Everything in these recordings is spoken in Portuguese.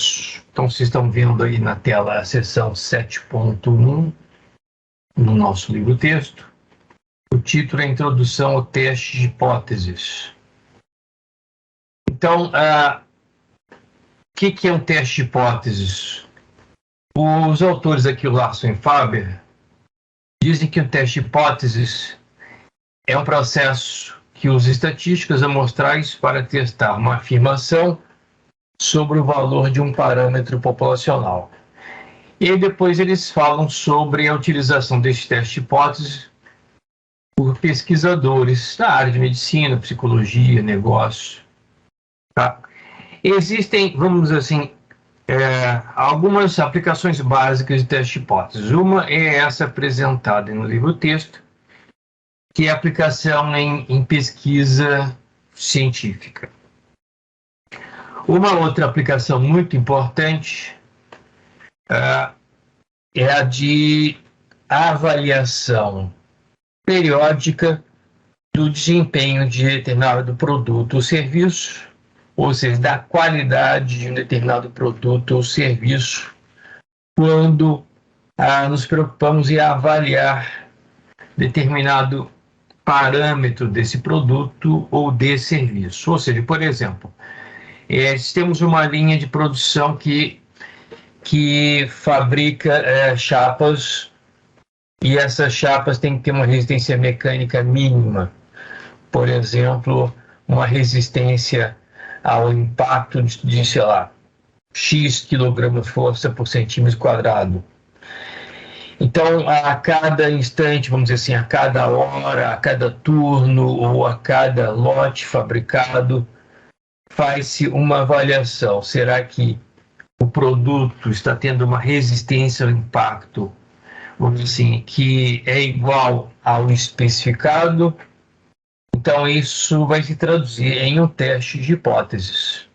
serviço. Então, vocês estão vendo aí na tela a seção 7.1 no nosso livro-texto. O título é Introdução ao Teste de Hipóteses. Então, o que é um teste de hipóteses? Os autores aqui, o Larson e Faber, dizem que o teste de hipóteses é um processo que usa estatísticas amostrais para testar uma afirmação sobre o valor de um parâmetro populacional. E depois eles falam sobre a utilização desse teste de hipóteses por pesquisadores da área de medicina, psicologia, negócio. Tá? Existem, vamos dizer assim, algumas aplicações básicas de teste de hipóteses. Uma é essa apresentada no livro-texto, que é a aplicação em pesquisa científica. Uma outra aplicação muito importante é a de avaliação periódica do desempenho de determinado produto ou serviço, ou seja, da qualidade de um determinado produto ou serviço, quando nos preocupamos em avaliar determinado parâmetro desse produto ou desse serviço. Ou seja, por exemplo, temos uma linha de produção que fabrica chapas, e essas chapas têm que ter uma resistência mecânica mínima. Por exemplo, uma resistência ao impacto de sei lá, X quilograma-força por centímetro quadrado. Então, a cada instante, vamos dizer assim, a cada hora, a cada turno ou a cada lote fabricado, faz-se uma avaliação. Será que o produto está tendo uma resistência ao impacto, vamos dizer assim, que é igual ao especificado? Então, isso vai se traduzir em um teste de hipóteses.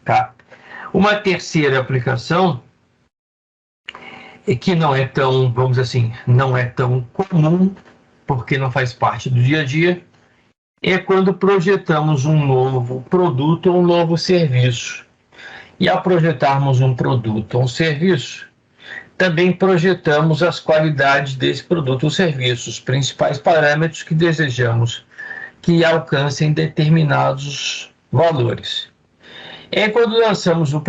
Tá? Uma terceira aplicação, que não é tão, vamos dizer assim, não é tão comum, porque não faz parte do dia a dia, é quando projetamos um novo produto ou um novo serviço. E ao projetarmos um produto ou um serviço, também projetamos as qualidades desse produto ou serviço, os principais parâmetros que desejamos que alcancem determinados valores. É quando lançamos os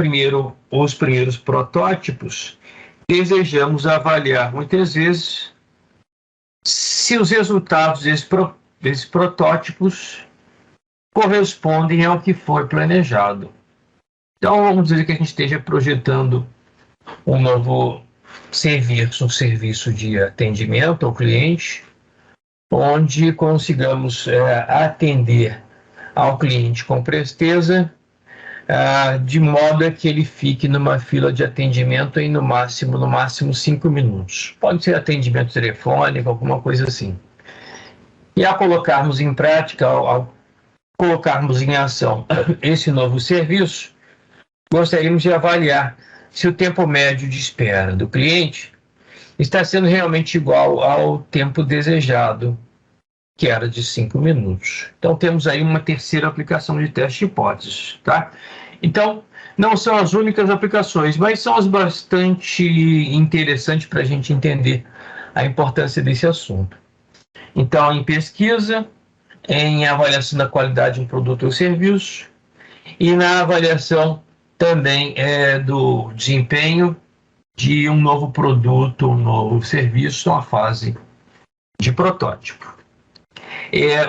primeiros protótipos, desejamos avaliar muitas vezes se os resultados desses protótipos correspondem ao que foi planejado. Então, vamos dizer que a gente esteja projetando um novo serviço, um serviço de atendimento ao cliente, onde consigamos atender ao cliente com presteza, de modo que ele fique numa fila de atendimento em no máximo 5 minutos. Pode ser atendimento telefônico, alguma coisa assim. E ao colocarmos em prática, ao colocarmos em ação esse novo serviço, gostaríamos de avaliar se o tempo médio de espera do cliente está sendo realmente igual ao tempo desejado, que era de 5 minutos. Então, temos aí uma terceira aplicação de teste de hipóteses, tá? Então, não são as únicas aplicações, mas são as bastante interessantes para a gente entender a importância desse assunto. Então, em pesquisa, em avaliação da qualidade de um produto ou serviço, e na avaliação também do desempenho de um novo produto, um novo serviço, na fase de protótipo.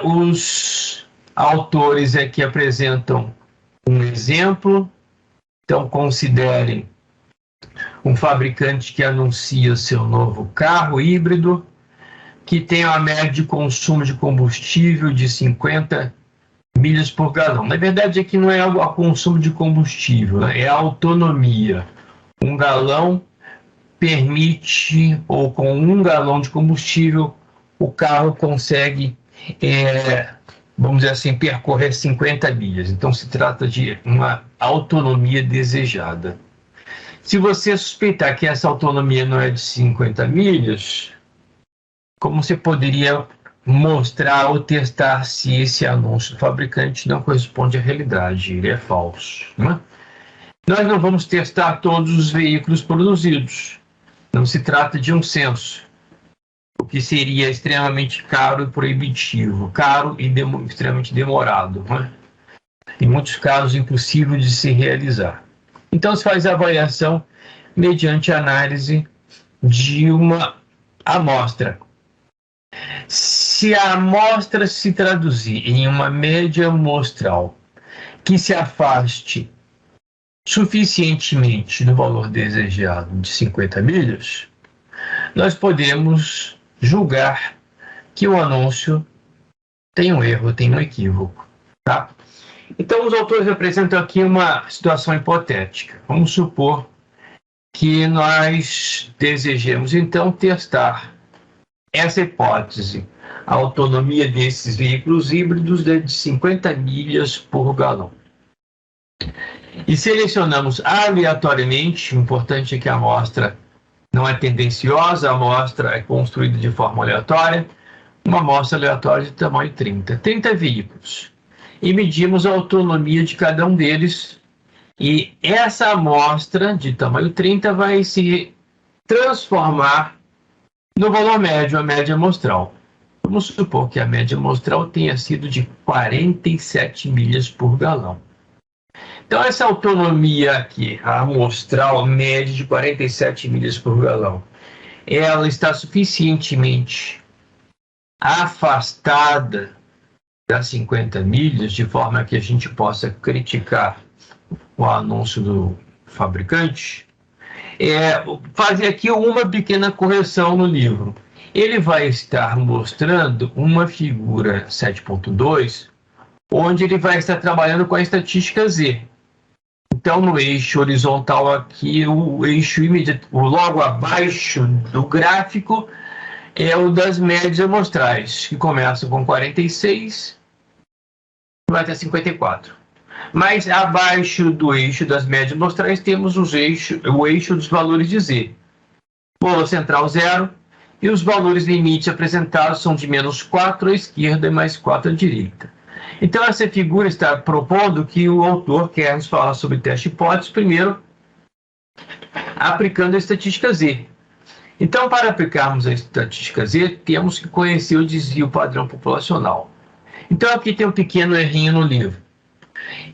Os autores aqui apresentam um exemplo. Então, considerem um fabricante que anuncia seu novo carro híbrido, que tem uma média de consumo de combustível de 50 milhas por galão. Na verdade, aqui não é o consumo de combustível, né? É a autonomia. Um galão permite, ou com 1 galão de combustível, o carro consegue, vamos dizer assim, percorrer 50 milhas. Então, se trata de uma autonomia desejada. Se você suspeitar que essa autonomia não é de 50 milhas, como você poderia mostrar ou testar se esse anúncio do fabricante não corresponde à realidade, ele é falso, né? Nós não vamos testar todos os veículos produzidos. Não se trata de um censo, o que seria extremamente caro e proibitivo, caro e extremamente demorado, né? Em muitos casos impossível de se realizar. Então se faz a avaliação mediante análise de uma amostra. Se a amostra se traduzir em uma média amostral que se afaste suficientemente do valor desejado de 50 milhas, nós podemos julgar que o anúncio tem um erro, tem um equívoco, tá? Então, os autores apresentam aqui uma situação hipotética. Vamos supor que nós desejemos, então, testar essa hipótese. A autonomia desses veículos híbridos é de 50 milhas por galão. E selecionamos aleatoriamente, o importante é que a amostra não é tendenciosa, a amostra é construída de forma aleatória, uma amostra aleatória de tamanho 30 veículos. E medimos a autonomia de cada um deles, e essa amostra de tamanho 30 vai se transformar no valor médio, a média amostral. Vamos supor que a média amostral tenha sido de 47 milhas por galão. Então, essa autonomia aqui, a amostral média de 47 milhas por galão, ela está suficientemente afastada das 50 milhas, de forma que a gente possa criticar o anúncio do fabricante. Fazer aqui uma pequena correção no livro. Ele vai estar mostrando uma figura 7.2, onde ele vai estar trabalhando com a estatística Z. Então, no eixo horizontal aqui, o eixo imediato, logo abaixo do gráfico, é o das médias amostrais, que começa com 46 e vai até 54. Mas abaixo do eixo das médias amostrais temos o eixo dos valores de Z. Valor central 0, e os valores limite apresentados são de -4 à esquerda e mais 4 à direita. Então, essa figura está propondo que o autor quer nos falar sobre teste hipótese, primeiro aplicando a estatística Z. Então, para aplicarmos a estatística Z, temos que conhecer o desvio padrão populacional. Então, aqui tem um pequeno errinho no livro.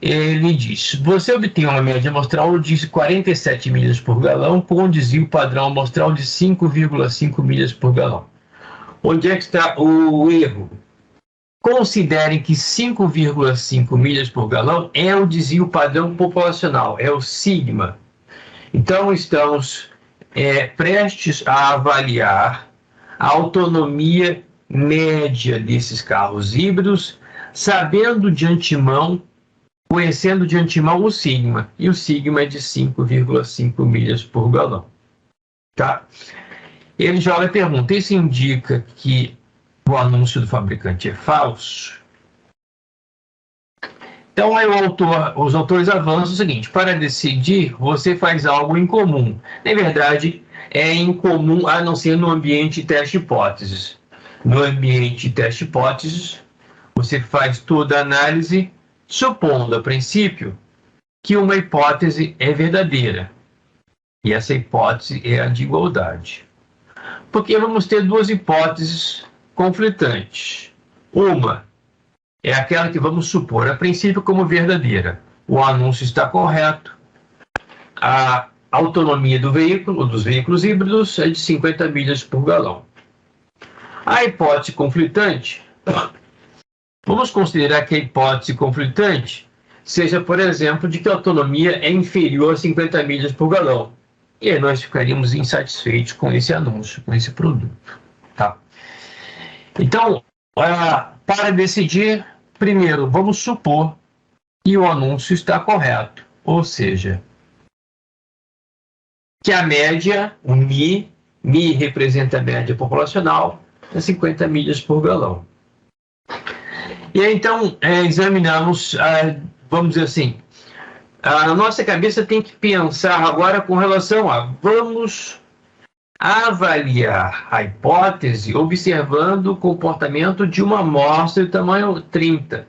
Ele diz: você obtém uma média amostral de 47 milhas por galão com um desvio padrão amostral de 5,5 milhas por galão. Onde é que está o erro? Considerem que 5,5 milhas por galão é o desvio padrão populacional, é o sigma. Então, estamos prestes a avaliar a autonomia média desses carros híbridos, sabendo de antemão, conhecendo de antemão o sigma, e o sigma é de 5,5 milhas por galão. Tá? Ele joga a pergunta: isso indica que o anúncio do fabricante é falso? Então, aí os autores avançam o seguinte: para decidir, você faz algo incomum. Na verdade, é incomum a não ser no ambiente teste hipóteses. No ambiente teste hipóteses, você faz toda a análise supondo, a princípio, que uma hipótese é verdadeira. E essa hipótese é a de igualdade. Porque vamos ter duas hipóteses conflitantes. Uma é aquela que vamos supor, a princípio, como verdadeira. O anúncio está correto. A autonomia do veículo, dos veículos híbridos, é de 50 milhas por galão. A hipótese conflitante, vamos considerar que a hipótese conflitante seja, por exemplo, de que a autonomia é inferior a 50 milhas por galão. E aí nós ficaríamos insatisfeitos com esse anúncio, com esse produto. Tá? Então, para decidir, primeiro, vamos supor que o anúncio está correto. Ou seja, que a média, o Mi representa a média populacional, é 50 milhas por galão. E aí, então, examinamos, vamos dizer assim, a nossa cabeça tem que pensar agora com relação a, vamos avaliar a hipótese observando o comportamento de uma amostra de tamanho 30.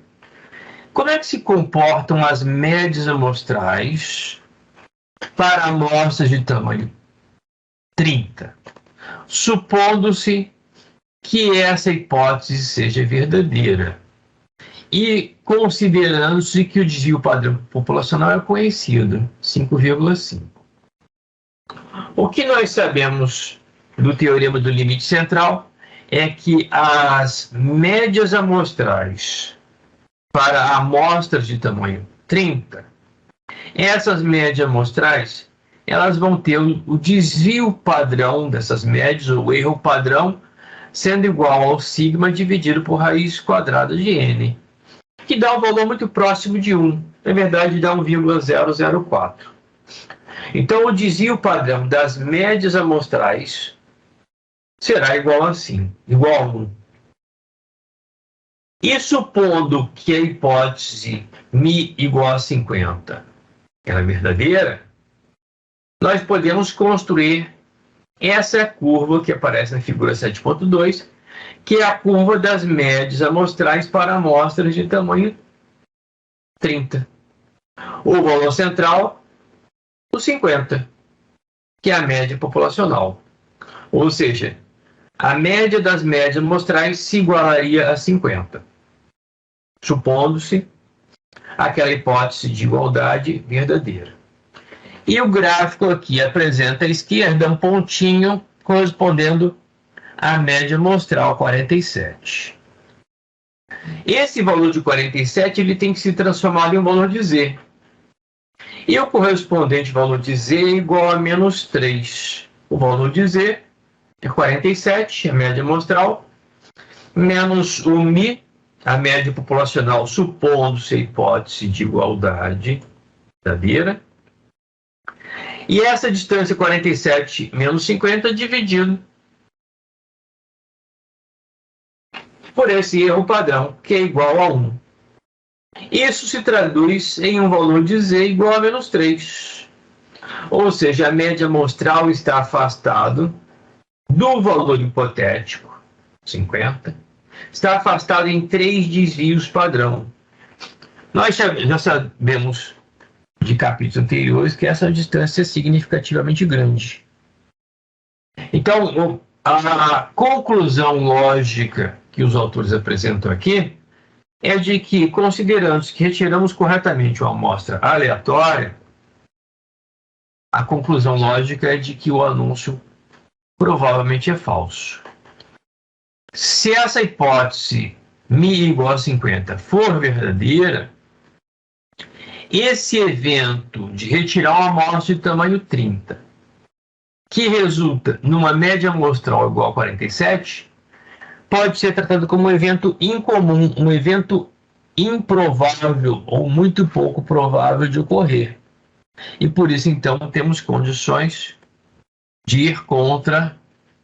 Como é que se comportam as médias amostrais para amostras de tamanho 30, supondo-se que essa hipótese seja verdadeira e considerando-se que o desvio padrão populacional é conhecido, 5,5. O que nós sabemos do teorema do limite central é que as médias amostrais para amostras de tamanho 30, essas médias amostrais, elas vão ter o desvio padrão dessas médias, o erro padrão, sendo igual ao sigma dividido por raiz quadrada de n, que dá um valor muito próximo de 1. Na verdade, dá 1,004. Então, o desvio padrão das médias amostrais será igual a 1. E supondo que a hipótese μ igual a 50 ela é verdadeira, nós podemos construir essa curva que aparece na figura 7.2, que é a curva das médias amostrais para amostras de tamanho 30. O valor central, o 50, que é a média populacional. Ou seja, a média das médias amostrais se igualaria a 50, supondo-se aquela hipótese de igualdade verdadeira. E o gráfico aqui apresenta à esquerda um pontinho correspondendo à média amostral 47. Esse valor de 47 ele tem que se transformar em um valor de z. E o correspondente valor de z é igual a menos 3. O valor de z é 47, a média amostral, menos o μ, a média populacional, supondo-se a hipótese de igualdade verdadeira. E essa distância 47 menos 50 dividido por esse erro padrão, que é igual a 1. Isso se traduz em um valor de z igual a menos 3. Ou seja, a média amostral está afastado do valor hipotético, 50, está afastado em 3 desvios padrão. Nós já sabemos de capítulos anteriores que essa distância é significativamente grande. Então, a conclusão lógica que os autores apresentam aqui é de que, considerando que retiramos corretamente uma amostra aleatória, a conclusão lógica é de que o anúncio provavelmente é falso. Se essa hipótese μ igual a 50 for verdadeira, esse evento de retirar uma amostra de tamanho 30, que resulta numa média amostral igual a 47, pode ser tratado como um evento incomum, um evento improvável ou muito pouco provável de ocorrer. E por isso, então, temos condições de ir contra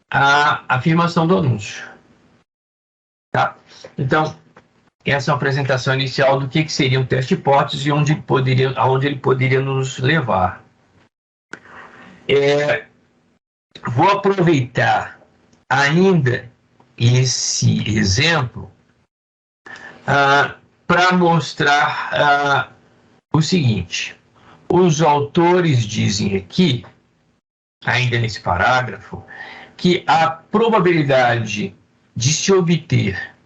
a afirmação do anúncio. Tá? Então, essa é a apresentação inicial do que seria um teste de hipótese e aonde ele poderia nos levar. Vou aproveitar ainda esse exemplo para mostrar o seguinte. Os autores dizem aqui, ainda nesse parágrafo, que a probabilidade de se obter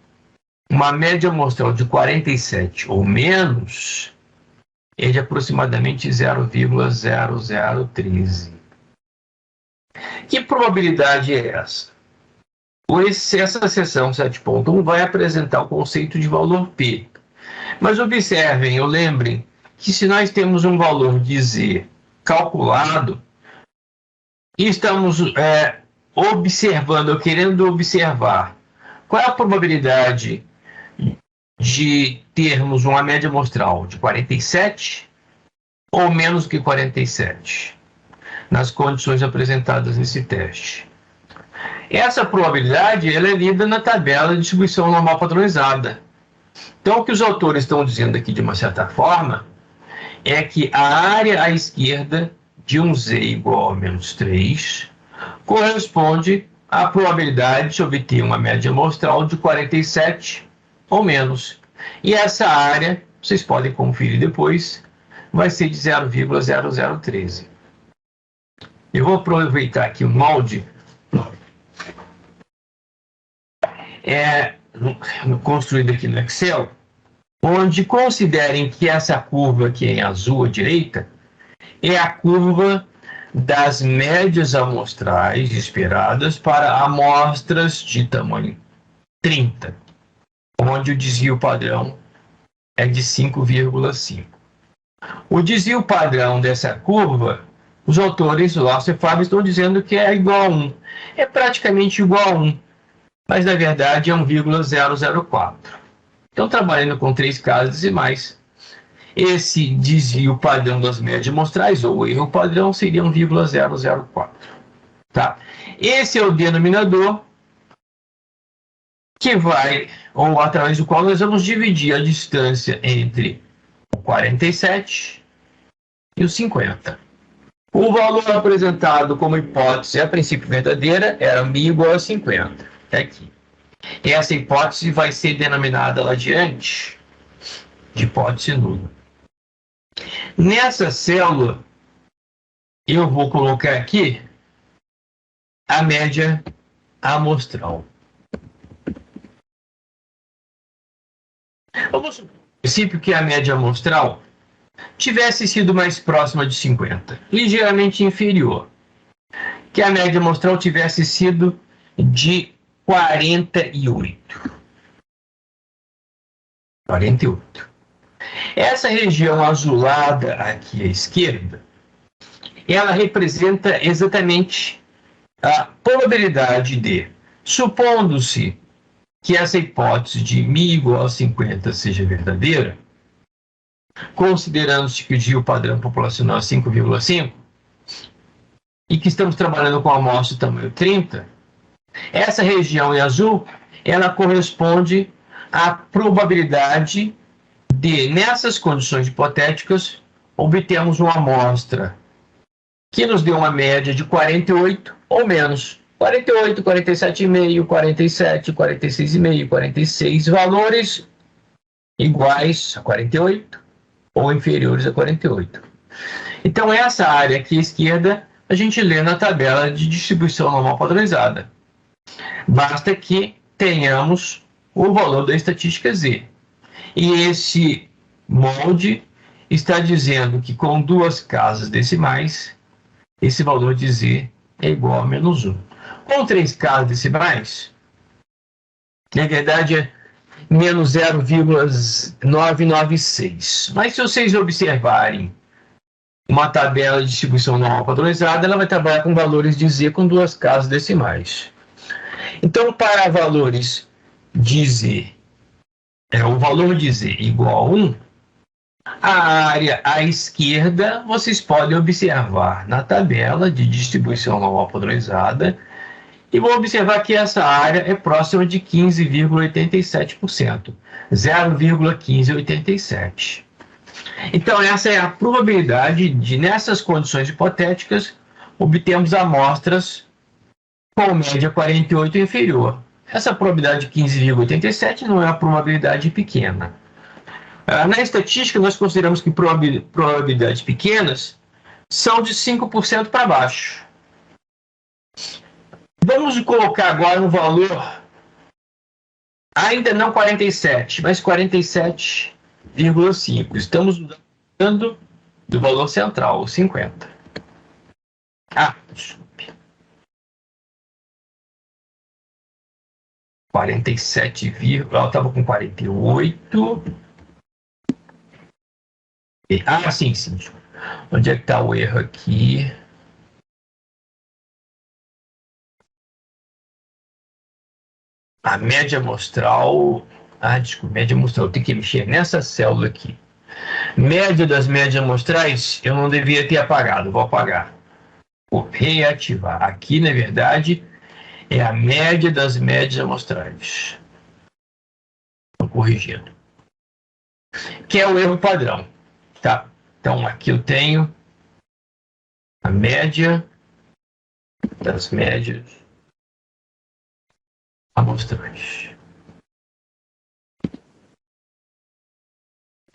uma média amostral de 47 ou menos é de aproximadamente 0,0013. Que probabilidade é essa? Essa seção 7.1 vai apresentar o conceito de valor P. Mas observem, ou lembrem, que se nós temos um valor de Z calculado, e estamos observando, ou querendo observar, qual é a probabilidade de termos uma média amostral de 47 ou menos que 47, nas condições apresentadas nesse teste. Essa probabilidade ela é lida na tabela de distribuição normal padronizada. Então, o que os autores estão dizendo aqui, de uma certa forma, é que a área à esquerda de um Z igual a menos 3 corresponde à probabilidade de se obter uma média amostral de 47 ou menos. E essa área, vocês podem conferir depois, vai ser de 0,0013. Eu vou aproveitar aqui o molde construído aqui no Excel, onde considerem que essa curva aqui em azul à direita é a curva das médias amostrais esperadas para amostras de tamanho 30, onde o desvio padrão é de 5,5. O desvio padrão dessa curva, os autores Loss e Fábio estão dizendo que é igual a 1. É praticamente igual a 1, mas na verdade é 1,004. Então, trabalhando com 3 casas decimais, esse desvio padrão das médias amostrais, ou erro padrão, seria 1,004. Tá? Esse é o denominador que vai, ou através do qual nós vamos dividir a distância entre o 47 e o 50. O valor apresentado como hipótese a princípio verdadeira era μ igual a 50. É aqui. Essa hipótese vai ser denominada lá adiante de hipótese nula. Nessa célula, eu vou colocar aqui a média amostral. Vamos supor, no princípio, que a média amostral tivesse sido mais próxima de 50, ligeiramente inferior. Que a média amostral tivesse sido de 48. 48. Essa região azulada aqui à esquerda, ela representa exatamente a probabilidade de, supondo-se que essa hipótese de μ igual a 50 seja verdadeira, considerando-se que o desvio padrão populacional é 5,5, e que estamos trabalhando com a amostra de tamanho 30, essa região em azul, ela corresponde à probabilidade de, nessas condições hipotéticas, obtermos uma amostra que nos dê uma média de 48 ou menos. 48, 47,5, 47, 46,5, 46, valores iguais a 48 ou inferiores a 48. Então, essa área aqui à esquerda, a gente lê na tabela de distribuição normal padronizada. Basta que tenhamos o valor da estatística Z. E esse molde está dizendo que com 2 casas decimais, esse valor de Z é igual a menos 1. Com 3 casas decimais, na verdade é menos 0,996. Mas se vocês observarem uma tabela de distribuição normal padronizada, ela vai trabalhar com valores de Z com 2 casas decimais. Então, para valores de Z, o valor de Z igual a 1, a área à esquerda, vocês podem observar na tabela de distribuição normal padronizada, e vão observar que essa área é próxima de 15,87%, 0,1587. Então, essa é a probabilidade de, nessas condições hipotéticas, obtermos amostras com média 48 inferior. Essa probabilidade de 15,87 não é uma probabilidade pequena. Na estatística, nós consideramos que probabilidades pequenas são de 5% para baixo. Vamos colocar agora um valor, ainda não 47, mas 47,5. Estamos usando do valor central, 50. Desculpe. 47, ela estava com 48. Sim. Onde é que está o erro aqui? A média amostral. Desculpa, média amostral. Tem que mexer nessa célula aqui. Média das médias amostrais, eu não devia ter apagado. Vou apagar. Vou reativar. Aqui, na verdade, é a média das médias amostrais. Estou corrigindo. Que é o erro padrão. Tá? Então, aqui eu tenho a média das médias amostrais.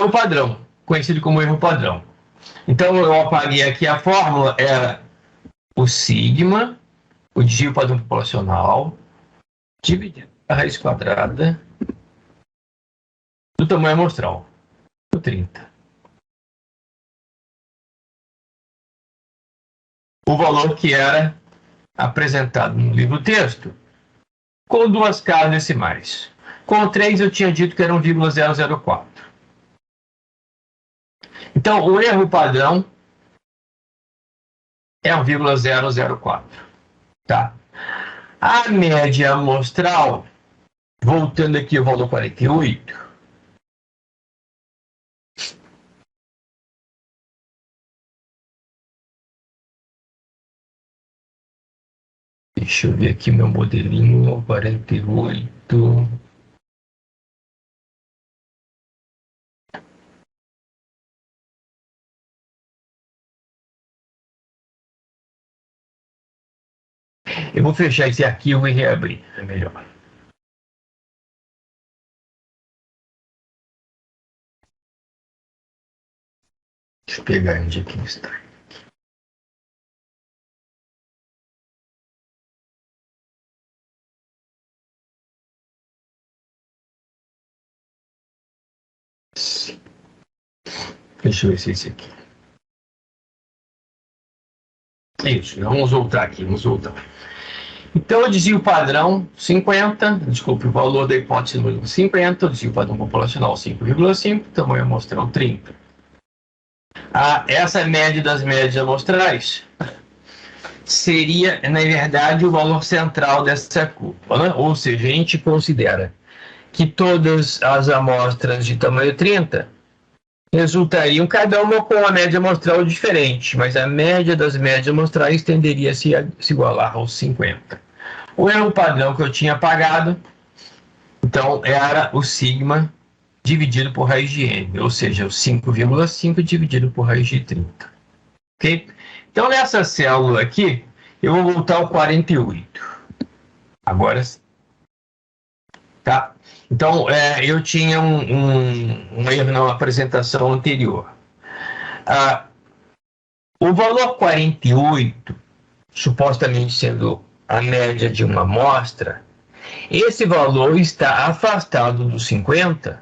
O padrão, conhecido como erro padrão. Então, eu apaguei aqui a fórmula, era o sigma, o desvio padrão populacional, dividido a raiz quadrada do tamanho amostral, do 30. O valor que era apresentado no livro-texto, com 2 casas decimais. Com 3 eu tinha dito que era 1,004. Então, o erro padrão é 1,004. Tá? A média amostral, voltando aqui ao valor 48, deixa eu ver aqui meu modelinho, 48. Eu vou fechar esse arquivo e reabrir, é melhor. Deixa eu pegar onde aqui está. Deixa eu ver se é esse aqui. Isso, vamos voltar aqui, vamos voltar. Então, o desvio padrão 50, desculpe, o valor da hipótese número 50, o desvio padrão populacional 5,5, tamanho amostral 30. Essa média das médias amostrais seria, na verdade, o valor central dessa curva, né? Ou seja, a gente considera que todas as amostras de tamanho 30 resultariam cada uma com uma média amostral diferente, mas a média das médias amostrais tenderia a se igualar aos 50. O erro padrão que eu tinha apagado, então, era o sigma dividido por raiz de n, ou seja, o 5,5 dividido por raiz de 30. Ok? Então, nessa célula aqui, eu vou voltar ao 48. Agora sim. Tá? Então, eu tinha um erro na apresentação anterior. O valor 48, supostamente sendo a média de uma amostra, esse valor está afastado dos 50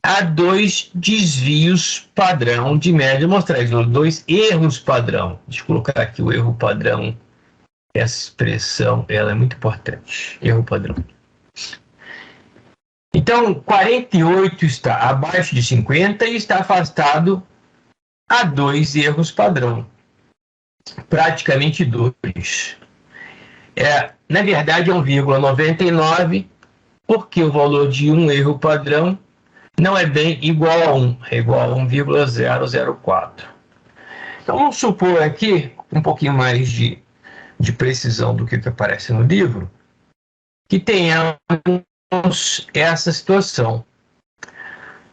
a 2 desvios padrão de média amostrais, ou 2 erros padrão. Deixa eu colocar aqui o erro padrão. Essa expressão, ela é muito importante. Erro padrão. Então, 48 está abaixo de 50 e está afastado a 2 erros padrão. Praticamente 2. Na verdade, é 1,99, porque o valor de um erro padrão não é bem igual a 1, é igual a 1,004. Então, vamos supor aqui, um pouquinho mais de precisão do que aparece no livro, que tenhamos essa situação.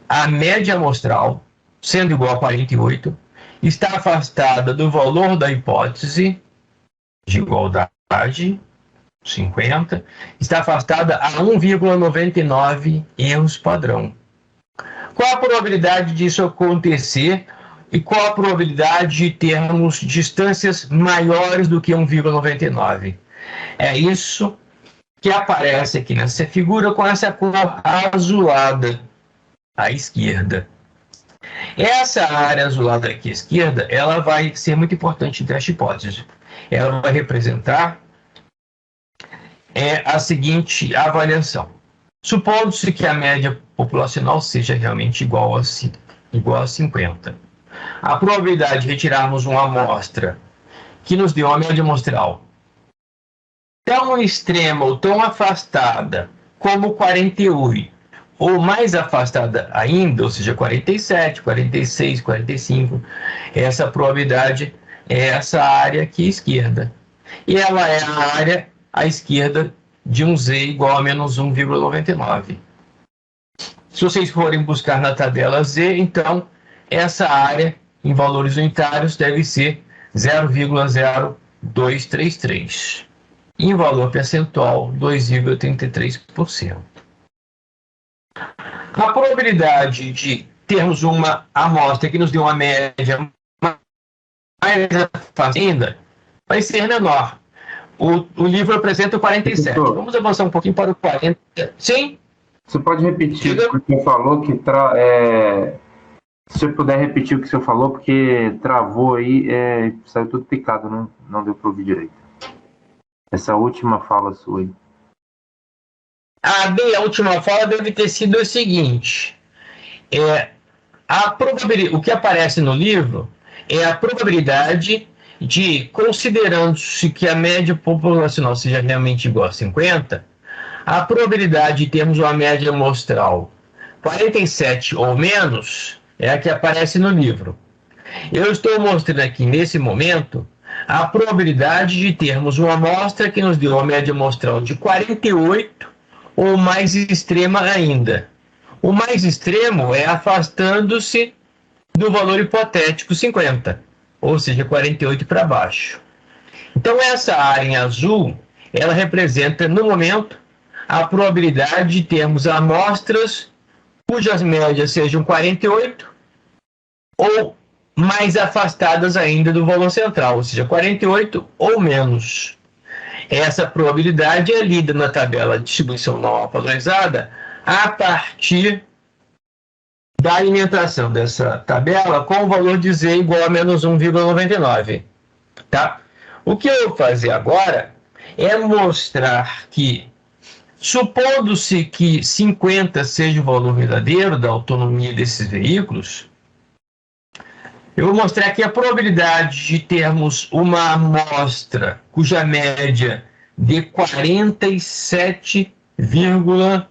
A média amostral, sendo igual a 48, está afastada do valor da hipótese de igualdade, 50, está afastada a 1,99 erros padrão. Qual a probabilidade disso acontecer e qual a probabilidade de termos distâncias maiores do que 1,99? É isso que aparece aqui nessa figura com essa cor azulada à esquerda. Essa área azulada aqui à esquerda, ela vai ser muito importante nesta hipótese. Ela vai representar a seguinte avaliação. Supondo-se que a média populacional seja realmente igual a 50. A probabilidade de retirarmos uma amostra que nos dê uma média amostral tão extrema ou tão afastada como 48, ou mais afastada ainda, ou seja, 47, 46, 45, essa probabilidade é essa área aqui à esquerda. E ela é a área à esquerda de um z igual a menos 1,99. Se vocês forem buscar na tabela z, então, essa área em valores unitários deve ser 0,0233. Em valor percentual, 2,33%. A probabilidade de termos uma amostra que nos dê uma média mais afastada ainda vai ser menor. O livro apresenta o 47. Professor, Vamos avançar um pouquinho para o 40. Sim? você pode repetir Diga. o que o senhor falou, se você puder repetir o que o senhor falou, porque travou aí, saiu tudo picado, não deu para ouvir direito. Essa última fala sua aí. A última fala deve ter sido o seguinte: o que aparece no livro é a probabilidade de, considerando-se que a média populacional seja realmente igual a 50, a probabilidade de termos uma média amostral 47 ou menos é a que aparece no livro. Eu estou mostrando aqui, nesse momento, a probabilidade de termos uma amostra que nos deu uma média amostral de 48 ou mais extrema ainda. O mais extremo é afastando-se do valor hipotético 50, ou seja, 48 para baixo. Então, essa área em azul, ela representa, no momento, a probabilidade de termos amostras cujas médias sejam 48 ou mais afastadas ainda do valor central, ou seja, 48 ou menos. Essa probabilidade é lida na tabela de distribuição normal padronizada a partir da alimentação dessa tabela com o valor de Z igual a menos 1,99. Tá? O que eu vou fazer agora é mostrar que, supondo-se que 50 seja o valor verdadeiro da autonomia desses veículos, eu vou mostrar aqui a probabilidade de termos uma amostra cuja média de 47,5.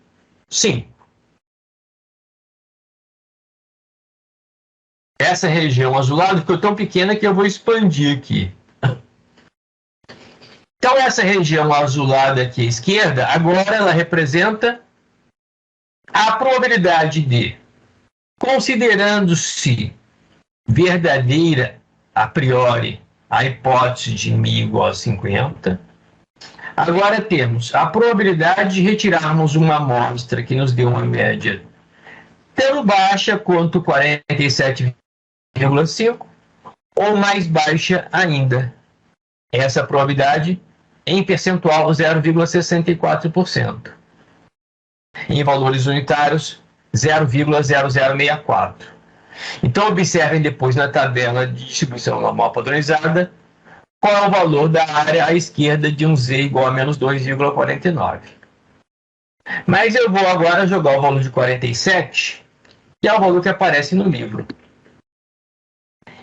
Essa região azulada ficou tão pequena que eu vou expandir aqui. Então, essa região azulada aqui à esquerda, agora ela representa a probabilidade de, considerando-se verdadeira a priori a hipótese de μ igual a 50, agora temos a probabilidade de retirarmos uma amostra que nos deu uma média tão baixa quanto 47,5 ou mais baixa ainda. Essa probabilidade em percentual 0,64%. Em valores unitários, 0,0064. Então, observem depois na tabela de distribuição normal padronizada qual é o valor da área à esquerda de um Z igual a menos 2,49. Mas eu vou agora jogar o valor de 47, que é o valor que aparece no livro.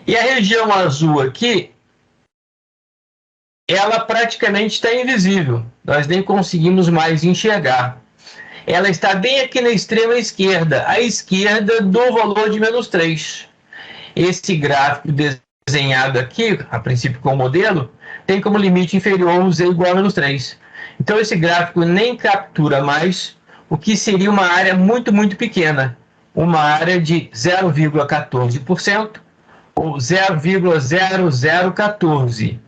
E a região azul aqui, ela praticamente está invisível. Nós nem conseguimos mais enxergar. Ela está bem aqui na extrema esquerda, à esquerda do valor de menos 3. Esse gráfico desenhado aqui, a princípio com o modelo, tem como limite inferior um Z igual a menos 3. Então, esse gráfico nem captura mais o que seria uma área muito, muito pequena. Uma área de 0,14% ou 0,0014,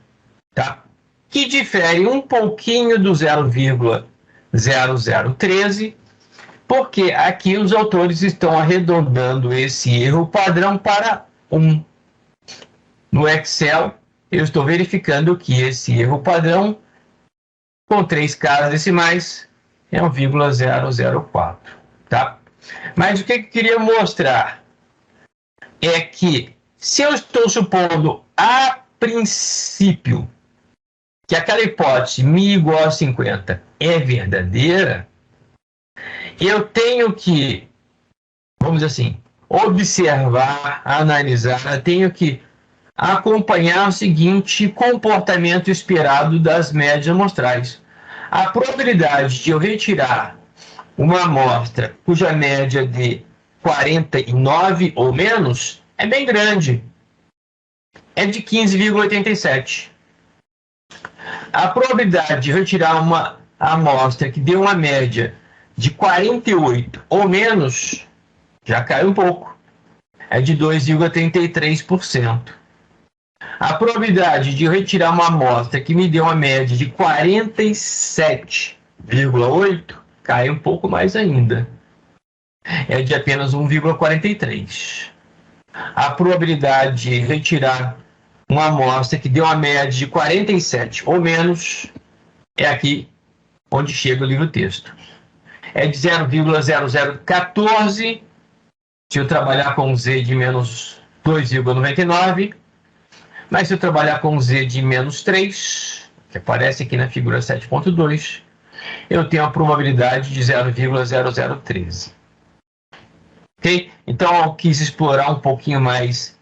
tá? Que difere um pouquinho do 0,0013, porque aqui os autores estão arredondando esse erro padrão para 1. No Excel, eu estou verificando que esse erro padrão, com 3 casas decimais, é 1,004. Tá? Mas o que eu queria mostrar é que, se eu estou supondo a princípio que aquela hipótese μ igual a 50 é verdadeira, eu tenho que, vamos dizer assim, observar, analisar, tenho que acompanhar o seguinte comportamento esperado das médias amostrais. A probabilidade de eu retirar uma amostra cuja média de 49 ou menos é bem grande. É de 15,87. A probabilidade de retirar uma amostra que deu uma média de 48 ou menos já caiu um pouco. É de 2,33%. A probabilidade de eu retirar uma amostra que me deu uma média de 47,8 cai um pouco mais ainda. É de apenas 1,43. A probabilidade de retirar uma amostra que deu uma média de 47 ou menos, é aqui onde chega o livro-texto. É de 0,0014, se eu trabalhar com Z de menos 2,99, mas se eu trabalhar com Z de menos 3, que aparece aqui na figura 7.2, eu tenho a probabilidade de 0,0013. Ok? Então, eu quis explorar um pouquinho mais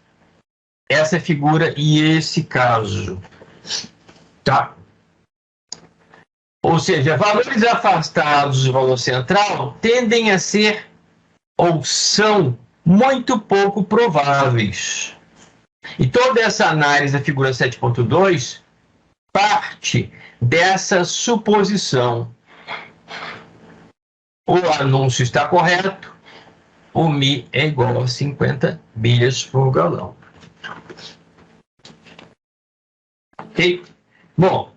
essa figura e esse caso. Tá? Ou seja, valores afastados do valor central tendem a ser ou são muito pouco prováveis. E toda essa análise da figura 7.2 parte dessa suposição. O anúncio está correto, o Mi é igual a 50 milhas por galão. Ok? Bom,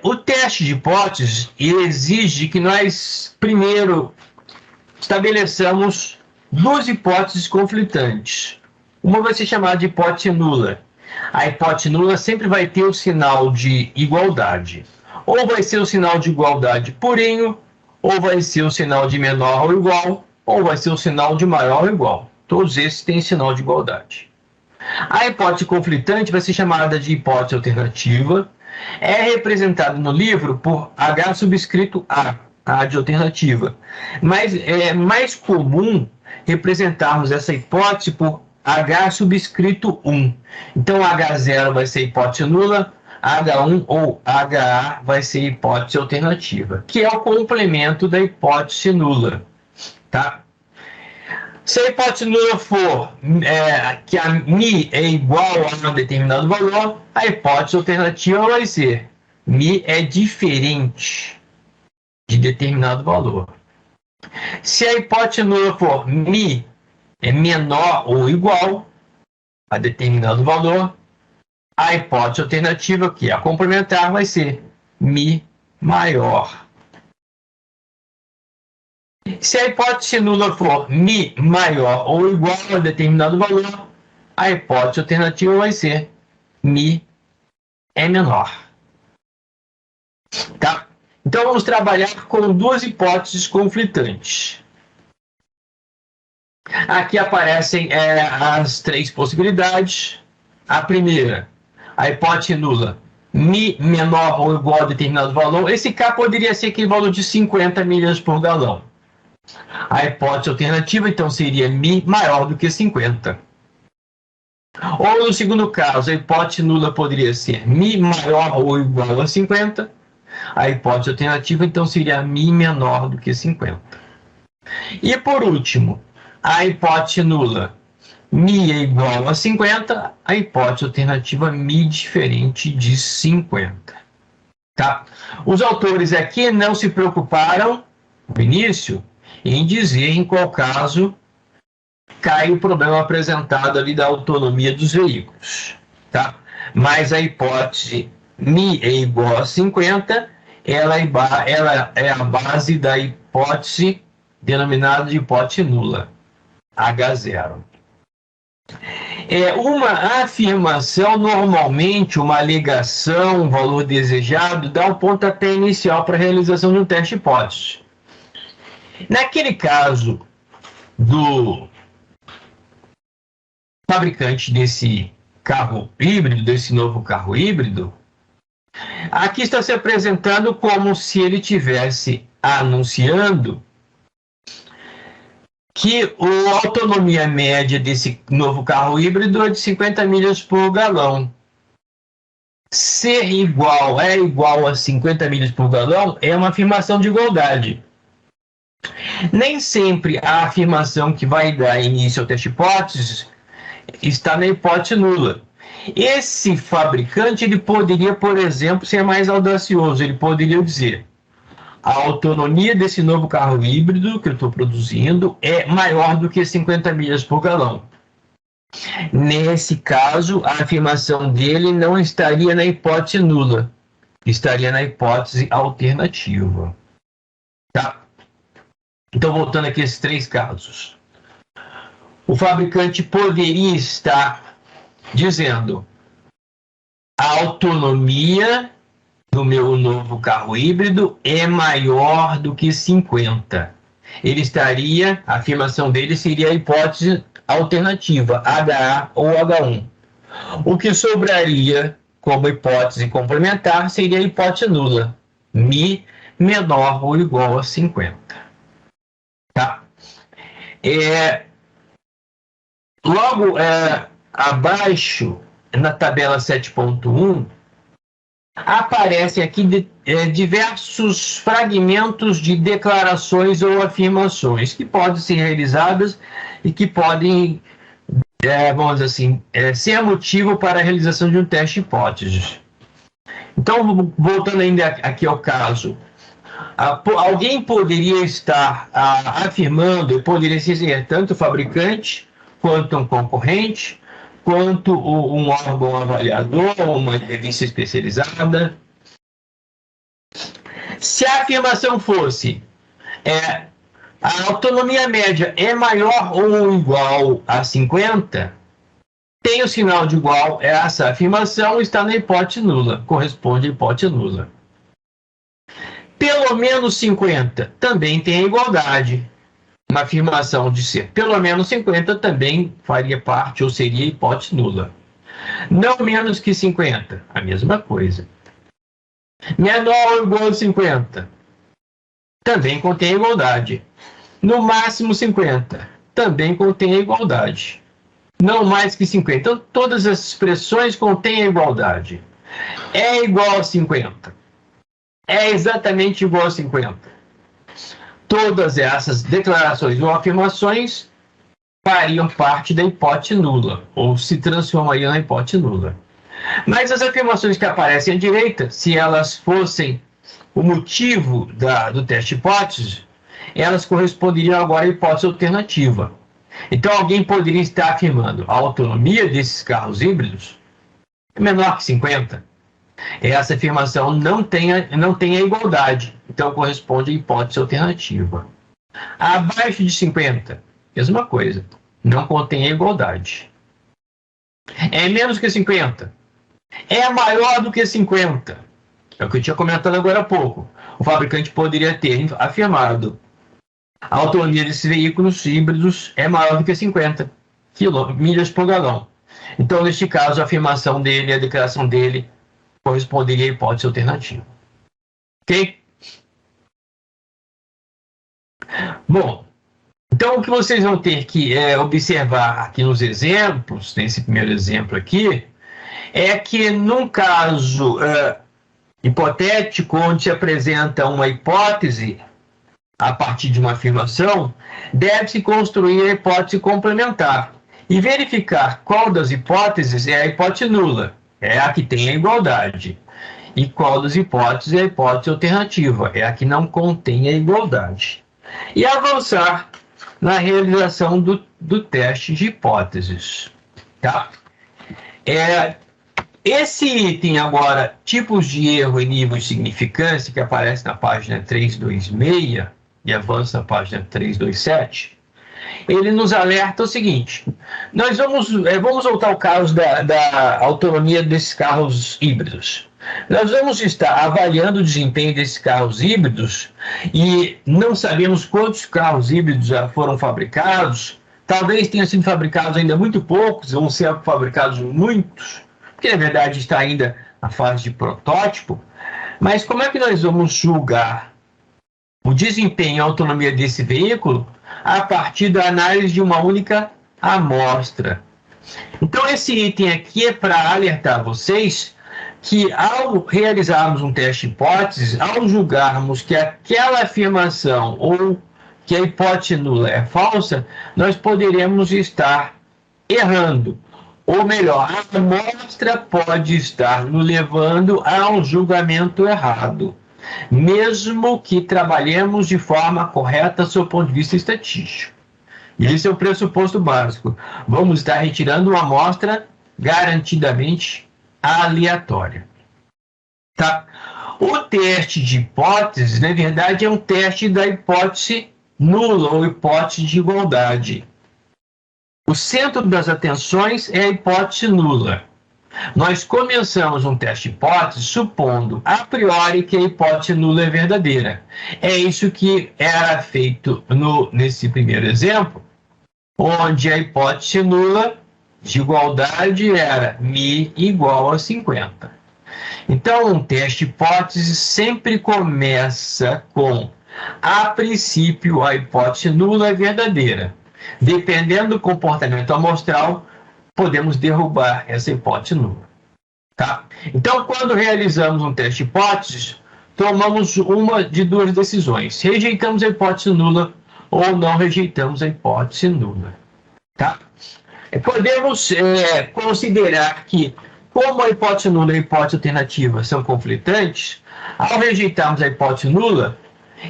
o teste de hipóteses exige que nós primeiro estabeleçamos duas hipóteses conflitantes. Uma vai ser chamada de hipótese nula. A hipótese nula sempre vai ter o sinal de igualdade. Ou vai ser o sinal de igualdade purinho, ou vai ser o sinal de menor ou igual, ou vai ser o sinal de maior ou igual. Todos esses têm sinal de igualdade. A hipótese conflitante vai ser chamada de hipótese alternativa. É representada no livro por H subscrito A de alternativa. Mas é mais comum representarmos essa hipótese por H subscrito 1. Então, H0 vai ser hipótese nula, H1 ou HA vai ser hipótese alternativa, que é o complemento da hipótese nula. Tá? Se a hipótese nula for que a Mi é igual a um determinado valor, a hipótese alternativa vai ser Mi é diferente de determinado valor. Se a hipótese nula for Mi é menor ou igual a determinado valor, a hipótese alternativa, que é a complementar, vai ser Mi maior. Se a hipótese nula for Mi maior ou igual a determinado valor, a hipótese alternativa vai ser Mi é menor. Tá? Então vamos trabalhar com duas hipóteses conflitantes. Aqui aparecem as três possibilidades. A primeira, a hipótese nula, Mi menor ou igual a determinado valor. Esse K poderia ser aquele valor de 50 milhas por galão. A hipótese alternativa, então, seria Mi maior do que 50. Ou, no segundo caso, a hipótese nula poderia ser Mi maior ou igual a 50. A hipótese alternativa, então, seria Mi menor do que 50. E, por último, a hipótese nula, Mi é igual a 50. A hipótese alternativa, Mi diferente de 50. Tá? Os autores aqui não se preocuparam, no início, em dizer em qual caso cai o problema apresentado ali da autonomia dos veículos. Tá? Mas a hipótese Mi é igual a 50, ela é a base da hipótese denominada de hipótese nula, H0. Uma afirmação, normalmente, uma alegação, um valor desejado, dá um pontapé inicial para a realização de um teste de hipótese. Naquele caso do fabricante desse carro híbrido, desse novo carro híbrido, aqui está se apresentando como se ele estivesse anunciando que a autonomia média desse novo carro híbrido é de 50 milhas por galão. Ser igual a 50 milhas por galão é uma afirmação de igualdade. Nem sempre a afirmação que vai dar início ao teste de hipóteses está na hipótese nula. Esse fabricante ele poderia, por exemplo, ser mais audacioso. Ele poderia dizer: a autonomia desse novo carro híbrido que eu estou produzindo é maior do que 50 milhas por galão. Nesse caso, a afirmação dele não estaria na hipótese nula, estaria na hipótese alternativa. Tá? Então, voltando aqui a esses três casos. O fabricante poderia estar dizendo: a autonomia do meu novo carro híbrido é maior do que 50. Ele estaria, a afirmação dele seria a hipótese alternativa, HA ou H1. O que sobraria como hipótese complementar seria a hipótese nula, Mi menor ou igual a 50. Tá? Logo abaixo, na tabela 7.1, aparecem aqui diversos fragmentos de declarações ou afirmações que podem ser realizadas e que podem, vamos dizer assim, ser motivo para a realização de um teste de hipóteses. Então, voltando ainda aqui ao caso, alguém poderia estar afirmando, poderia ser tanto o fabricante, quanto um concorrente, quanto um órgão avaliador, uma revista especializada. Se a afirmação fosse a autonomia média é maior ou igual a 50, tem o sinal de igual, essa afirmação está na hipótese nula, corresponde à hipótese nula. Pelo menos 50 também tem a igualdade. Uma afirmação de ser pelo menos 50 também faria parte ou seria hipótese nula. Não menos que 50, a mesma coisa. Menor ou igual a 50, também contém a igualdade. No máximo 50, também contém a igualdade. Não mais que 50. Então, todas as expressões contêm a igualdade. É igual a 50. É exatamente igual a 50. Todas essas declarações ou afirmações fariam parte da hipótese nula, ou se transformariam na hipótese nula. Mas as afirmações que aparecem à direita, se elas fossem o motivo do teste de hipótese, elas corresponderiam agora à hipótese alternativa. Então, alguém poderia estar afirmando a autonomia desses carros híbridos é menor que 50. Essa afirmação não tem a igualdade, então corresponde à hipótese alternativa. Abaixo de 50, mesma coisa, não contém a igualdade. É menos que 50. É maior do que 50. É o que eu tinha comentado agora há pouco. O fabricante poderia ter afirmado a autonomia desses veículos híbridos é maior do que 50 milhas por galão. Então, neste caso, a afirmação dele, a declaração dele, corresponderia à hipótese alternativa. Ok? Bom, então o que vocês vão ter que observar aqui nos exemplos, nesse primeiro exemplo aqui, é que num caso hipotético, onde se apresenta uma hipótese a partir de uma afirmação, deve-se construir a hipótese complementar e verificar qual das hipóteses é a hipótese nula, é a que tem a igualdade, e qual das hipóteses é a hipótese alternativa, é a que não contém a igualdade. E avançar na realização do teste de hipóteses. Tá? Esse item agora, tipos de erro e nível de significância, que aparece na página 326 e avança na página 327, ele nos alerta o seguinte: nós vamos voltar ao caso da autonomia desses carros híbridos. Nós vamos estar avaliando o desempenho desses carros híbridos e não sabemos quantos carros híbridos já foram fabricados. Talvez tenham sido fabricados ainda muito poucos, vão ser fabricados muitos, porque na verdade está ainda na fase de protótipo. Mas como é que nós vamos julgar o desempenho e a autonomia desse veículo a partir da análise de uma única amostra? Então, esse item aqui é para alertar vocês que, ao realizarmos um teste de hipóteses, ao julgarmos que aquela afirmação ou que a hipótese nula é falsa, nós poderemos estar errando. Ou melhor, a amostra pode estar nos levando a um julgamento errado, mesmo que trabalhemos de forma correta sob o ponto de vista estatístico. E esse é o pressuposto básico. Vamos estar retirando uma amostra garantidamente aleatória. Tá? O teste de hipóteses, na verdade, é um teste da hipótese nula ou hipótese de igualdade. O centro das atenções é a hipótese nula. Nós começamos um teste hipótese supondo a priori que a hipótese nula é verdadeira. É isso que era feito nesse primeiro exemplo, onde a hipótese nula de igualdade era μ igual a 50. Então, um teste hipótese sempre começa com, a princípio, a hipótese nula é verdadeira. Dependendo do comportamento amostral, podemos derrubar essa hipótese nula. Tá? Então, quando realizamos um teste hipótese, tomamos uma de duas decisões. Rejeitamos a hipótese nula ou não rejeitamos a hipótese nula. Tá? Podemos considerar que, como a hipótese nula e a hipótese alternativa são conflitantes, ao rejeitarmos a hipótese nula,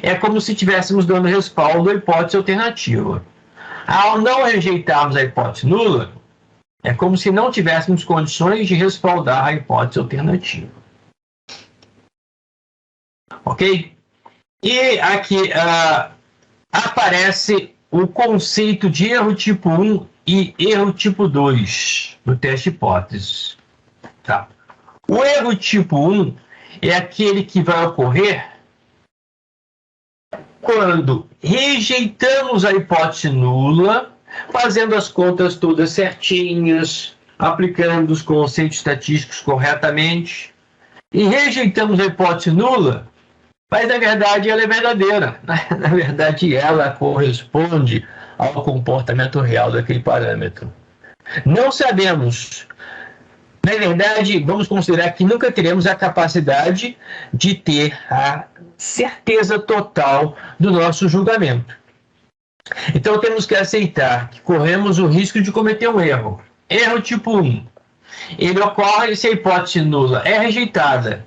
é como se estivéssemos dando respaldo à hipótese alternativa. Ao não rejeitarmos a hipótese nula, é como se não tivéssemos condições de respaldar a hipótese alternativa. Ok? E aqui aparece o conceito de erro tipo 1 e erro tipo 2 no teste hipótese. Tá? O erro tipo 1 é aquele que vai ocorrer quando rejeitamos a hipótese nula, fazendo as contas todas certinhas, aplicando os conceitos estatísticos corretamente, e rejeitamos a hipótese nula, mas na verdade ela é verdadeira. Na verdade ela corresponde ao comportamento real daquele parâmetro. Não sabemos. Na verdade, vamos considerar que nunca teremos a capacidade de ter a certeza total do nosso julgamento. Então, temos que aceitar que corremos o risco de cometer um erro. Erro tipo 1. Ele ocorre se a hipótese nula é rejeitada,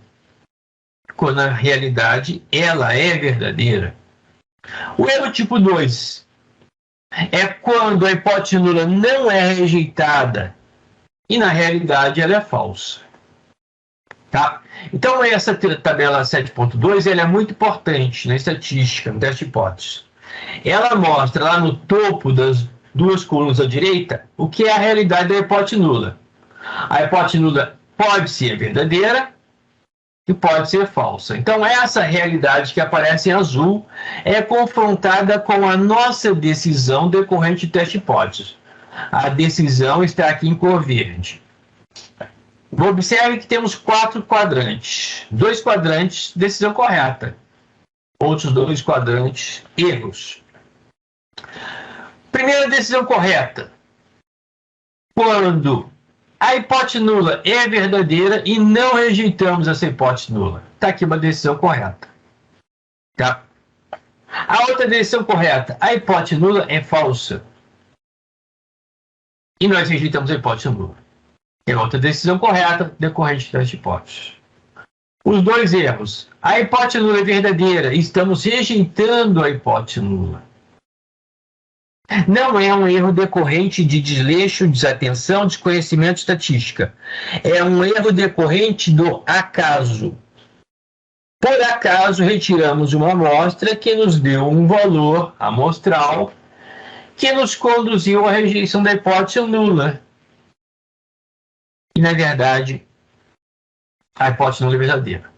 quando na realidade ela é verdadeira. O erro tipo 2 é quando a hipótese nula não é rejeitada e na realidade ela é falsa. Tá? Então essa tabela 7.2 ela é muito importante na estatística, no teste de hipótese. Ela mostra lá no topo das duas colunas à direita o que é a realidade da hipótese nula. A hipótese nula pode ser verdadeira e pode ser falsa. Então essa realidade que aparece em azul é confrontada com a nossa decisão decorrente do teste de hipótese. A decisão está aqui em cor verde. Observe que temos 4 quadrantes. 2 quadrantes, decisão correta. Outros 2 quadrantes, erros. Primeira decisão correta. Quando a hipótese nula é verdadeira e não rejeitamos essa hipótese nula. Está aqui uma decisão correta. Tá? A outra decisão correta. A hipótese nula é falsa. E nós rejeitamos a hipótese nula. É outra decisão correta decorrente das hipóteses. Os 2 erros. A hipótese nula é verdadeira e estamos rejeitando a hipótese nula. Não é um erro decorrente de desleixo, desatenção, desconhecimento estatística. É um erro decorrente do acaso. Por acaso, retiramos uma amostra que nos deu um valor amostral que nos conduziu à rejeição da hipótese nula. E, na verdade, a hipótese nula é verdadeira.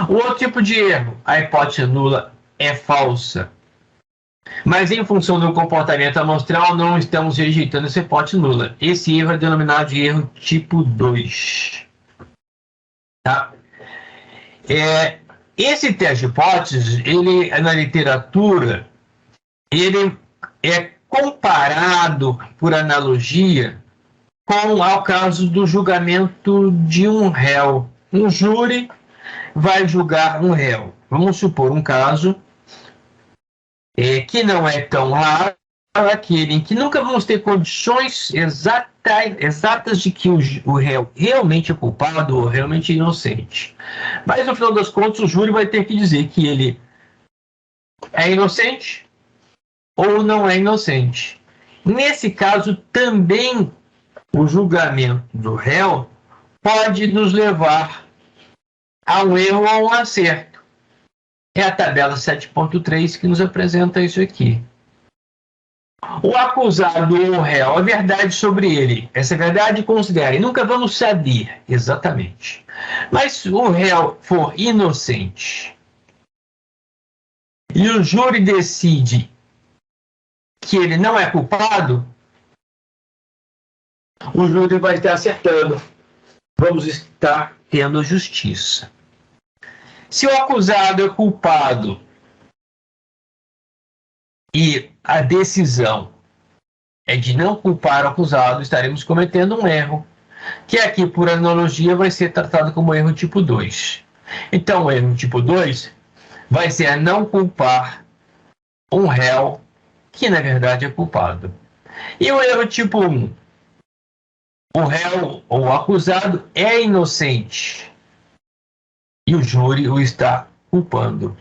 O outro tipo de erro, a hipótese nula é falsa. Mas, em função do comportamento amostral, não estamos rejeitando essa hipótese nula. Esse erro é denominado de erro tipo 2. Tá? Esse teste de hipóteses, ele, na literatura, ele é comparado, por analogia, com ao caso do julgamento de um réu. Um júri vai julgar um réu. Vamos supor um caso que não é tão raro, aquele em que nunca vamos ter condições exatas de que o réu realmente é culpado ou realmente inocente. Mas, no final das contas, o júri vai ter que dizer que ele é inocente ou não é inocente. Nesse caso, também o julgamento do réu pode nos levar a um erro ou a um acerto. É a tabela 7.3 que nos apresenta isso aqui. O acusado ou o réu, a verdade sobre ele, essa verdade considere, nunca vamos saber exatamente. Mas se o réu for inocente e o júri decide que ele não é culpado, o júri vai estar acertando. Vamos estar tendo justiça. Se o acusado é culpado e a decisão é de não culpar o acusado, estaremos cometendo um erro, que aqui, por analogia, vai ser tratado como erro tipo 2. Então, o erro tipo 2 vai ser não culpar um réu que, na verdade, é culpado. E o erro tipo 1, o réu ou o acusado é inocente e o júri o está culpando.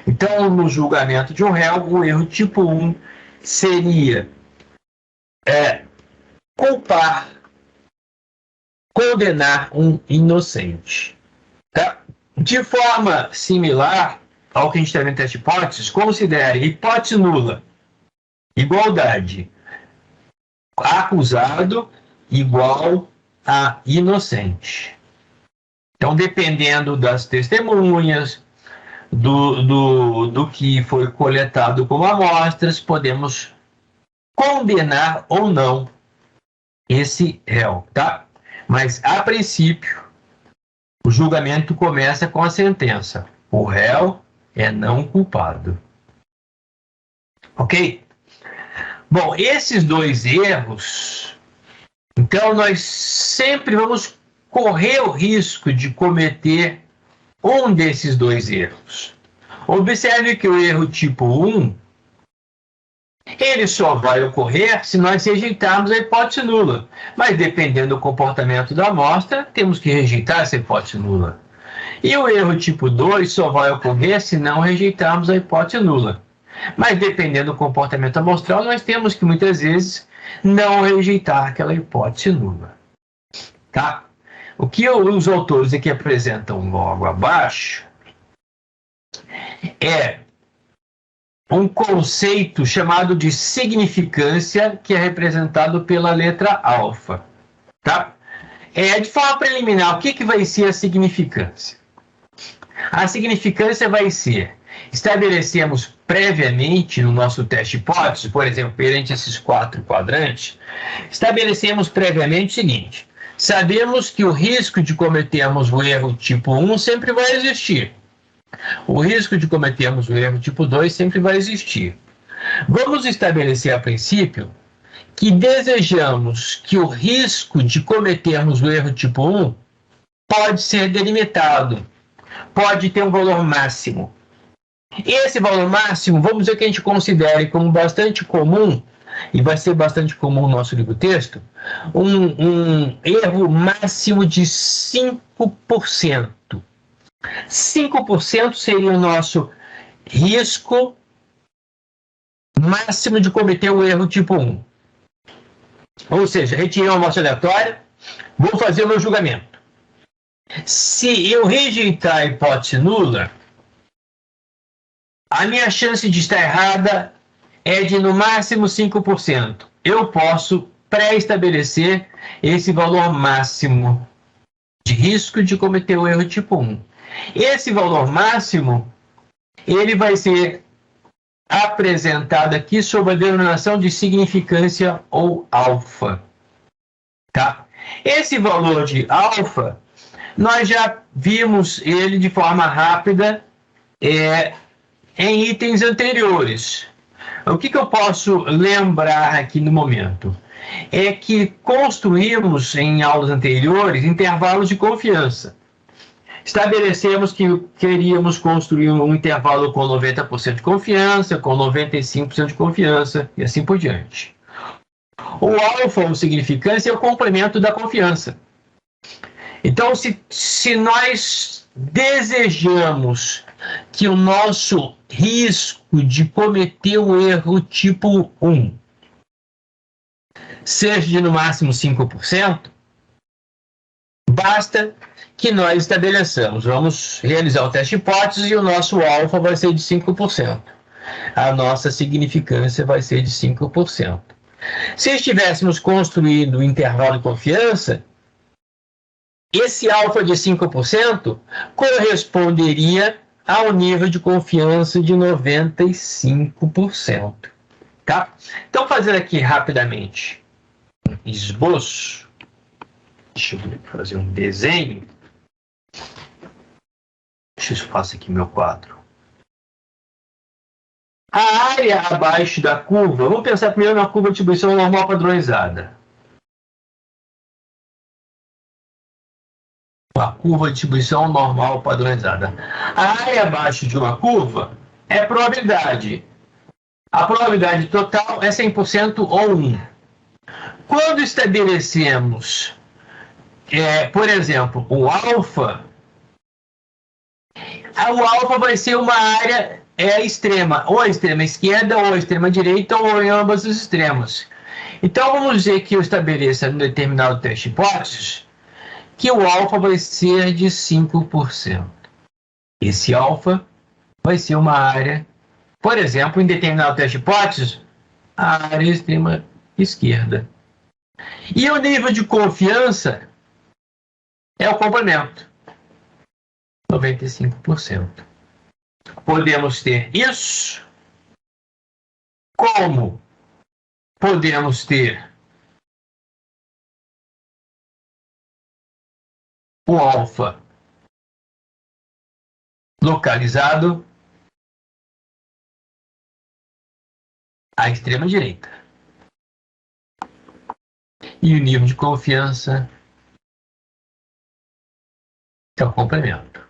Então, no julgamento de um réu, o erro tipo 1 seria culpar, condenar um inocente. Tá? De forma similar ao que a gente está vendo nessa hipótese, considere hipótese nula, igualdade, acusado igual a inocente. Então, dependendo das testemunhas, do que foi coletado como amostras, podemos condenar ou não esse réu, tá? Mas, a princípio, o julgamento começa com a sentença. O réu é não culpado. Ok? Bom, esses dois erros, então nós sempre vamos correr o risco de cometer um desses dois erros. Observe que o erro tipo 1, ele só vai ocorrer se nós rejeitarmos a hipótese nula. Mas dependendo do comportamento da amostra, temos que rejeitar essa hipótese nula. E o erro tipo 2 só vai ocorrer se não rejeitarmos a hipótese nula. Mas dependendo do comportamento amostral, nós temos que muitas vezes não rejeitar aquela hipótese nula. Tá? O que os autores aqui apresentam logo abaixo é um conceito chamado de significância, que é representado pela letra alfa. Tá? De forma preliminar, o que vai ser a significância? A significância vai ser, estabelecemos previamente no nosso teste hipótese, por exemplo, perante esses 4 quadrantes, estabelecemos previamente o seguinte: sabemos que o risco de cometermos o erro tipo 1 sempre vai existir. O risco de cometermos o erro tipo 2 sempre vai existir. Vamos estabelecer a princípio que desejamos que o risco de cometermos o erro tipo 1 pode ser delimitado, pode ter um valor máximo. Esse valor máximo, vamos dizer que a gente considere como bastante comum, e vai ser bastante comum no nosso livro-texto, um erro máximo de 5%. 5% seria o nosso risco máximo de cometer o erro tipo 1. Ou seja, retirei uma amostra aleatória, vou fazer o meu julgamento. Se eu rejeitar a hipótese nula, a minha chance de estar errada é de no máximo 5%. Eu posso pré-estabelecer esse valor máximo de risco de cometer o erro tipo 1. Esse valor máximo, ele vai ser apresentado aqui sob a denominação de significância ou alfa. Tá? Esse valor de alfa, nós já vimos ele de forma rápida em itens anteriores. O que eu posso lembrar aqui no momento? É que construímos em aulas anteriores intervalos de confiança. Estabelecemos que queríamos construir um intervalo com 90% de confiança, com 95% de confiança e assim por diante. O alfa, ou significância, é o complemento da confiança. Então, se nós desejamos que o nosso risco de cometer o erro tipo 1 seja de no máximo 5%, basta que nós estabeleçamos. Vamos realizar o teste hipótese e o nosso alfa vai ser de 5%. a nossa significância vai ser de 5%. Se estivéssemos construindo um intervalo de confiança, esse alfa de 5% corresponderia ao nível de confiança de 95%. Tá? Então, fazendo aqui rapidamente um esboço, deixa eu fazer um desenho. Deixa eu fazer aqui meu quadro. A área abaixo da curva, vamos pensar primeiro na curva de distribuição normal padronizada. A curva de distribuição normal padronizada. A área abaixo de uma curva é probabilidade. A probabilidade total é 100% ou 1. Quando estabelecemos, por exemplo, o alfa vai ser uma área extrema, ou a extrema esquerda, ou a extrema direita, ou em ambos os extremos. Então, vamos dizer que eu estabeleça um determinado teste de hipóteses que o alfa vai ser de 5%. Esse alfa vai ser uma área, por exemplo, em determinado teste de hipóteses, a área extrema esquerda. E o nível de confiança é o complemento, 95%. Podemos ter isso, como podemos ter o alfa localizado à extrema direita. E o nível de confiança é o complemento.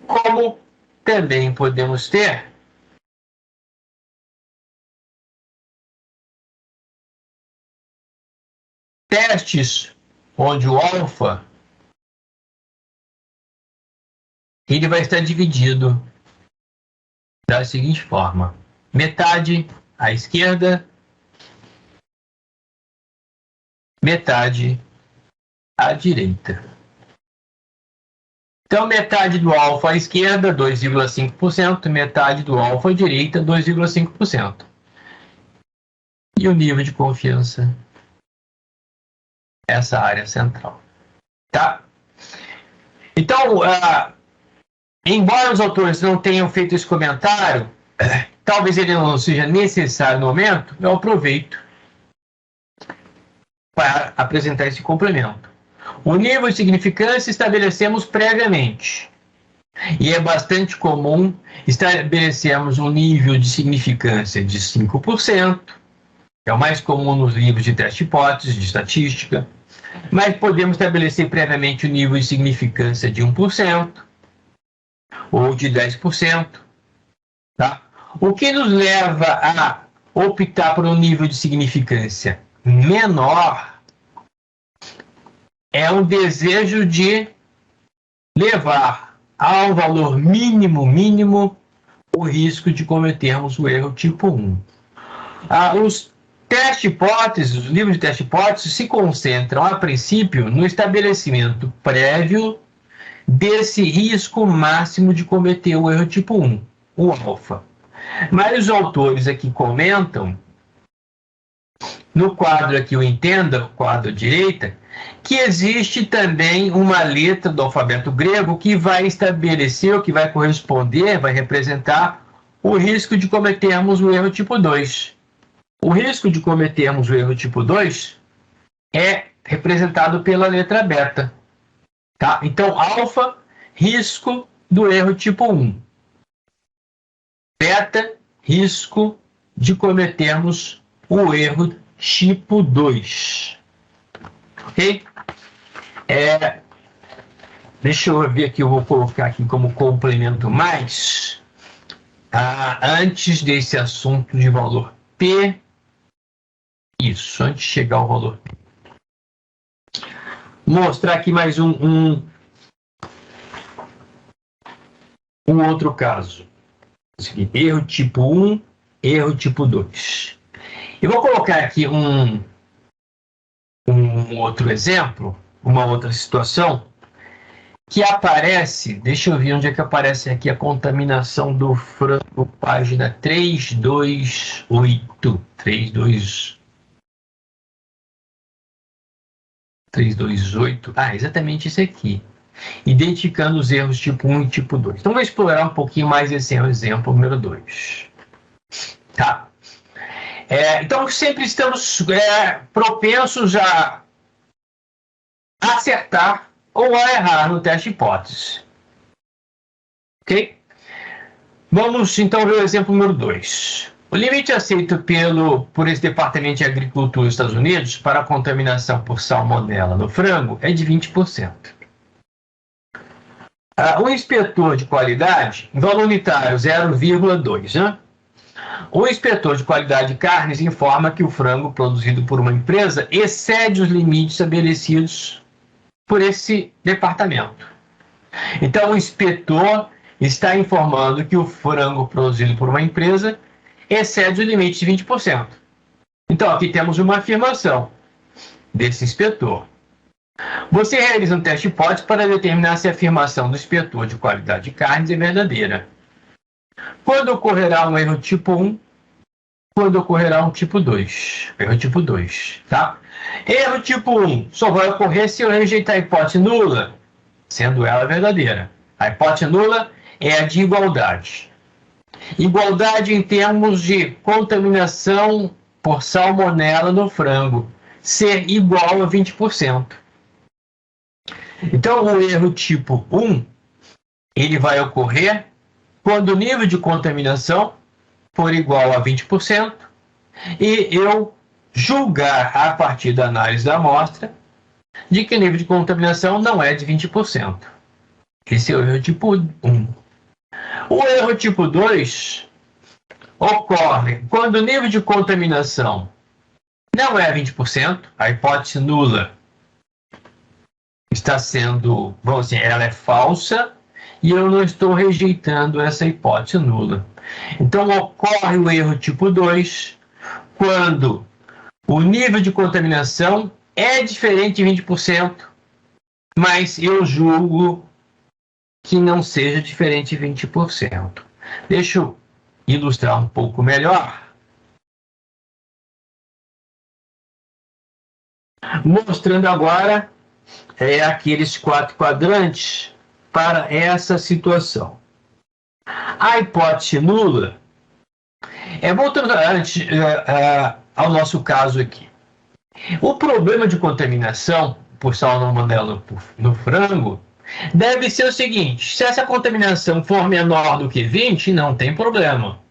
Como também podemos ter testes onde o alfa ele vai estar dividido da seguinte forma: metade à esquerda, metade à direita. Então, metade do alfa à esquerda, 2,5%, metade do alfa à direita, 2,5%. E o nível de confiança, essa área central. Tá? Então, embora os autores não tenham feito esse comentário, talvez ele não seja necessário no momento, eu aproveito para apresentar esse complemento. O nível de significância estabelecemos previamente. E é bastante comum estabelecermos um nível de significância de 5%, que é o mais comum nos livros de teste de hipóteses, de estatística, mas podemos estabelecer previamente o nível de significância de 1% ou de 10%. Tá? O que nos leva a optar por um nível de significância menor é um desejo de levar ao valor mínimo o risco de cometermos o erro tipo 1. Os testes de hipóteses, os livros de teste de hipóteses se concentram, a princípio, no estabelecimento prévio desse risco máximo de cometer o erro tipo 1, o alfa. Mas os autores aqui comentam, no quadro aqui, o Entenda, o quadro à direita, que existe também uma letra do alfabeto grego que vai estabelecer, ou que vai corresponder, vai representar o risco de cometermos o erro tipo 2. O risco de cometermos o erro tipo 2 é representado pela letra beta. Tá? Então, alfa, risco do erro tipo 1. Beta, risco de cometermos o erro tipo 2. Ok? Deixa eu ver aqui, eu vou colocar aqui como complemento mais, antes desse assunto de valor P. Isso, antes de chegar ao valor P. Vou mostrar aqui mais um outro caso. Erro tipo 1, erro tipo 2. Eu vou colocar aqui um outro exemplo, uma outra situação, que aparece, deixa eu ver onde é que aparece aqui a contaminação do frango, página 328, 328, exatamente isso aqui, identificando os erros tipo 1 e tipo 2. Então, vou explorar um pouquinho mais esse exemplo número 2. Tá? Então, sempre estamos propensos a acertar ou a errar no teste de hipótese. Ok? Vamos, então, ver o exemplo número 2. O limite aceito por esse Departamento de Agricultura dos Estados Unidos para a contaminação por salmonela no frango é de 20%. O inspetor de qualidade, valor unitário 0,2, né? O inspetor de qualidade de carnes informa que o frango produzido por uma empresa excede os limites estabelecidos por esse departamento. Então, o inspetor está informando que o frango produzido por uma empresa excede o limite de 20%. Então, aqui temos uma afirmação desse inspetor. Você realiza um teste de hipótese para determinar se a afirmação do inspetor de qualidade de carnes é verdadeira. Quando ocorrerá um erro tipo 1, quando ocorrerá um tipo 2. Erro tipo 2, tá? Erro tipo 1 só vai ocorrer se eu rejeitar a hipótese nula, sendo ela verdadeira. A hipótese nula é a de igualdade. Igualdade em termos de contaminação por salmonela no frango ser igual a 20%. Então, o erro tipo 1, ele vai ocorrer quando o nível de contaminação for igual a 20% e eu julgar, a partir da análise da amostra, de que o nível de contaminação não é de 20%. Esse é o erro tipo 1. O erro tipo 2 ocorre quando o nível de contaminação não é 20%, a hipótese nula está sendo, vamos dizer, ela é falsa e eu não estou rejeitando essa hipótese nula. Então, ocorre o erro tipo 2 quando o nível de contaminação é diferente de 20%, mas eu julgo que não seja diferente de 20%. Deixa eu ilustrar um pouco melhor. Mostrando agora aqueles 4 quadrantes para essa situação. A hipótese nula, voltando antes ao nosso caso aqui. O problema de contaminação por salmonela no frango deve ser o seguinte: se essa contaminação for menor do que 20, não tem problema.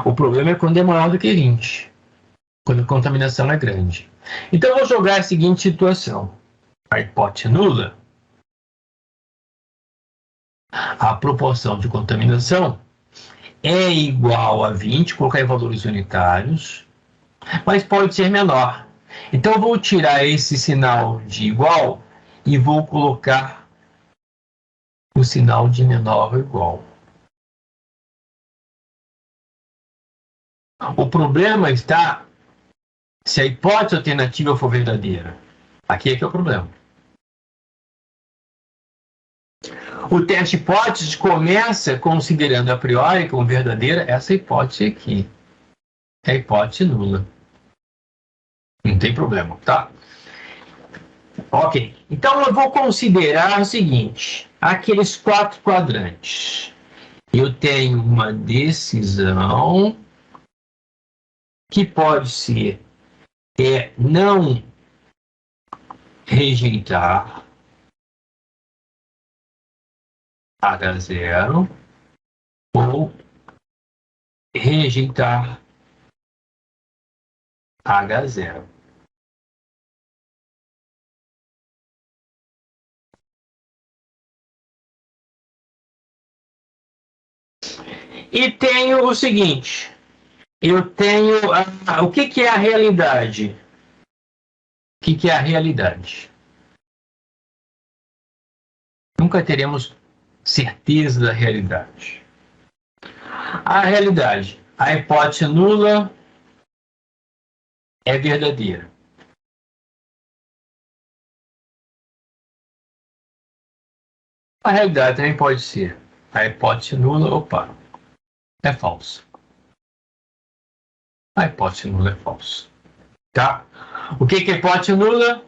O problema é quando é maior do que 20, quando a contaminação é grande. Então, eu vou jogar a seguinte situação. A hipótese nula, a proporção de contaminação é igual a 20, colocar em valores unitários, mas pode ser menor. Então, eu vou tirar esse sinal de igual e vou colocar o sinal de menor ou igual. O problema está se a hipótese alternativa for verdadeira. Aqui é que é o problema. O teste de hipóteses começa considerando a priori como verdadeira essa hipótese aqui. É a hipótese nula. Não tem problema, tá? Ok. Então eu vou considerar o seguinte: aqueles 4 quadrantes. Eu tenho uma decisão que pode ser não rejeitar H0 ou rejeitar H0. E tenho o seguinte, eu tenho o que é a realidade? O que é a realidade? Nunca teremos certeza da realidade. A realidade, a hipótese nula é verdadeira. A realidade também pode ser. A hipótese nula, opa, é falsa. A hipótese nula é falsa. Tá? O que é hipótese nula?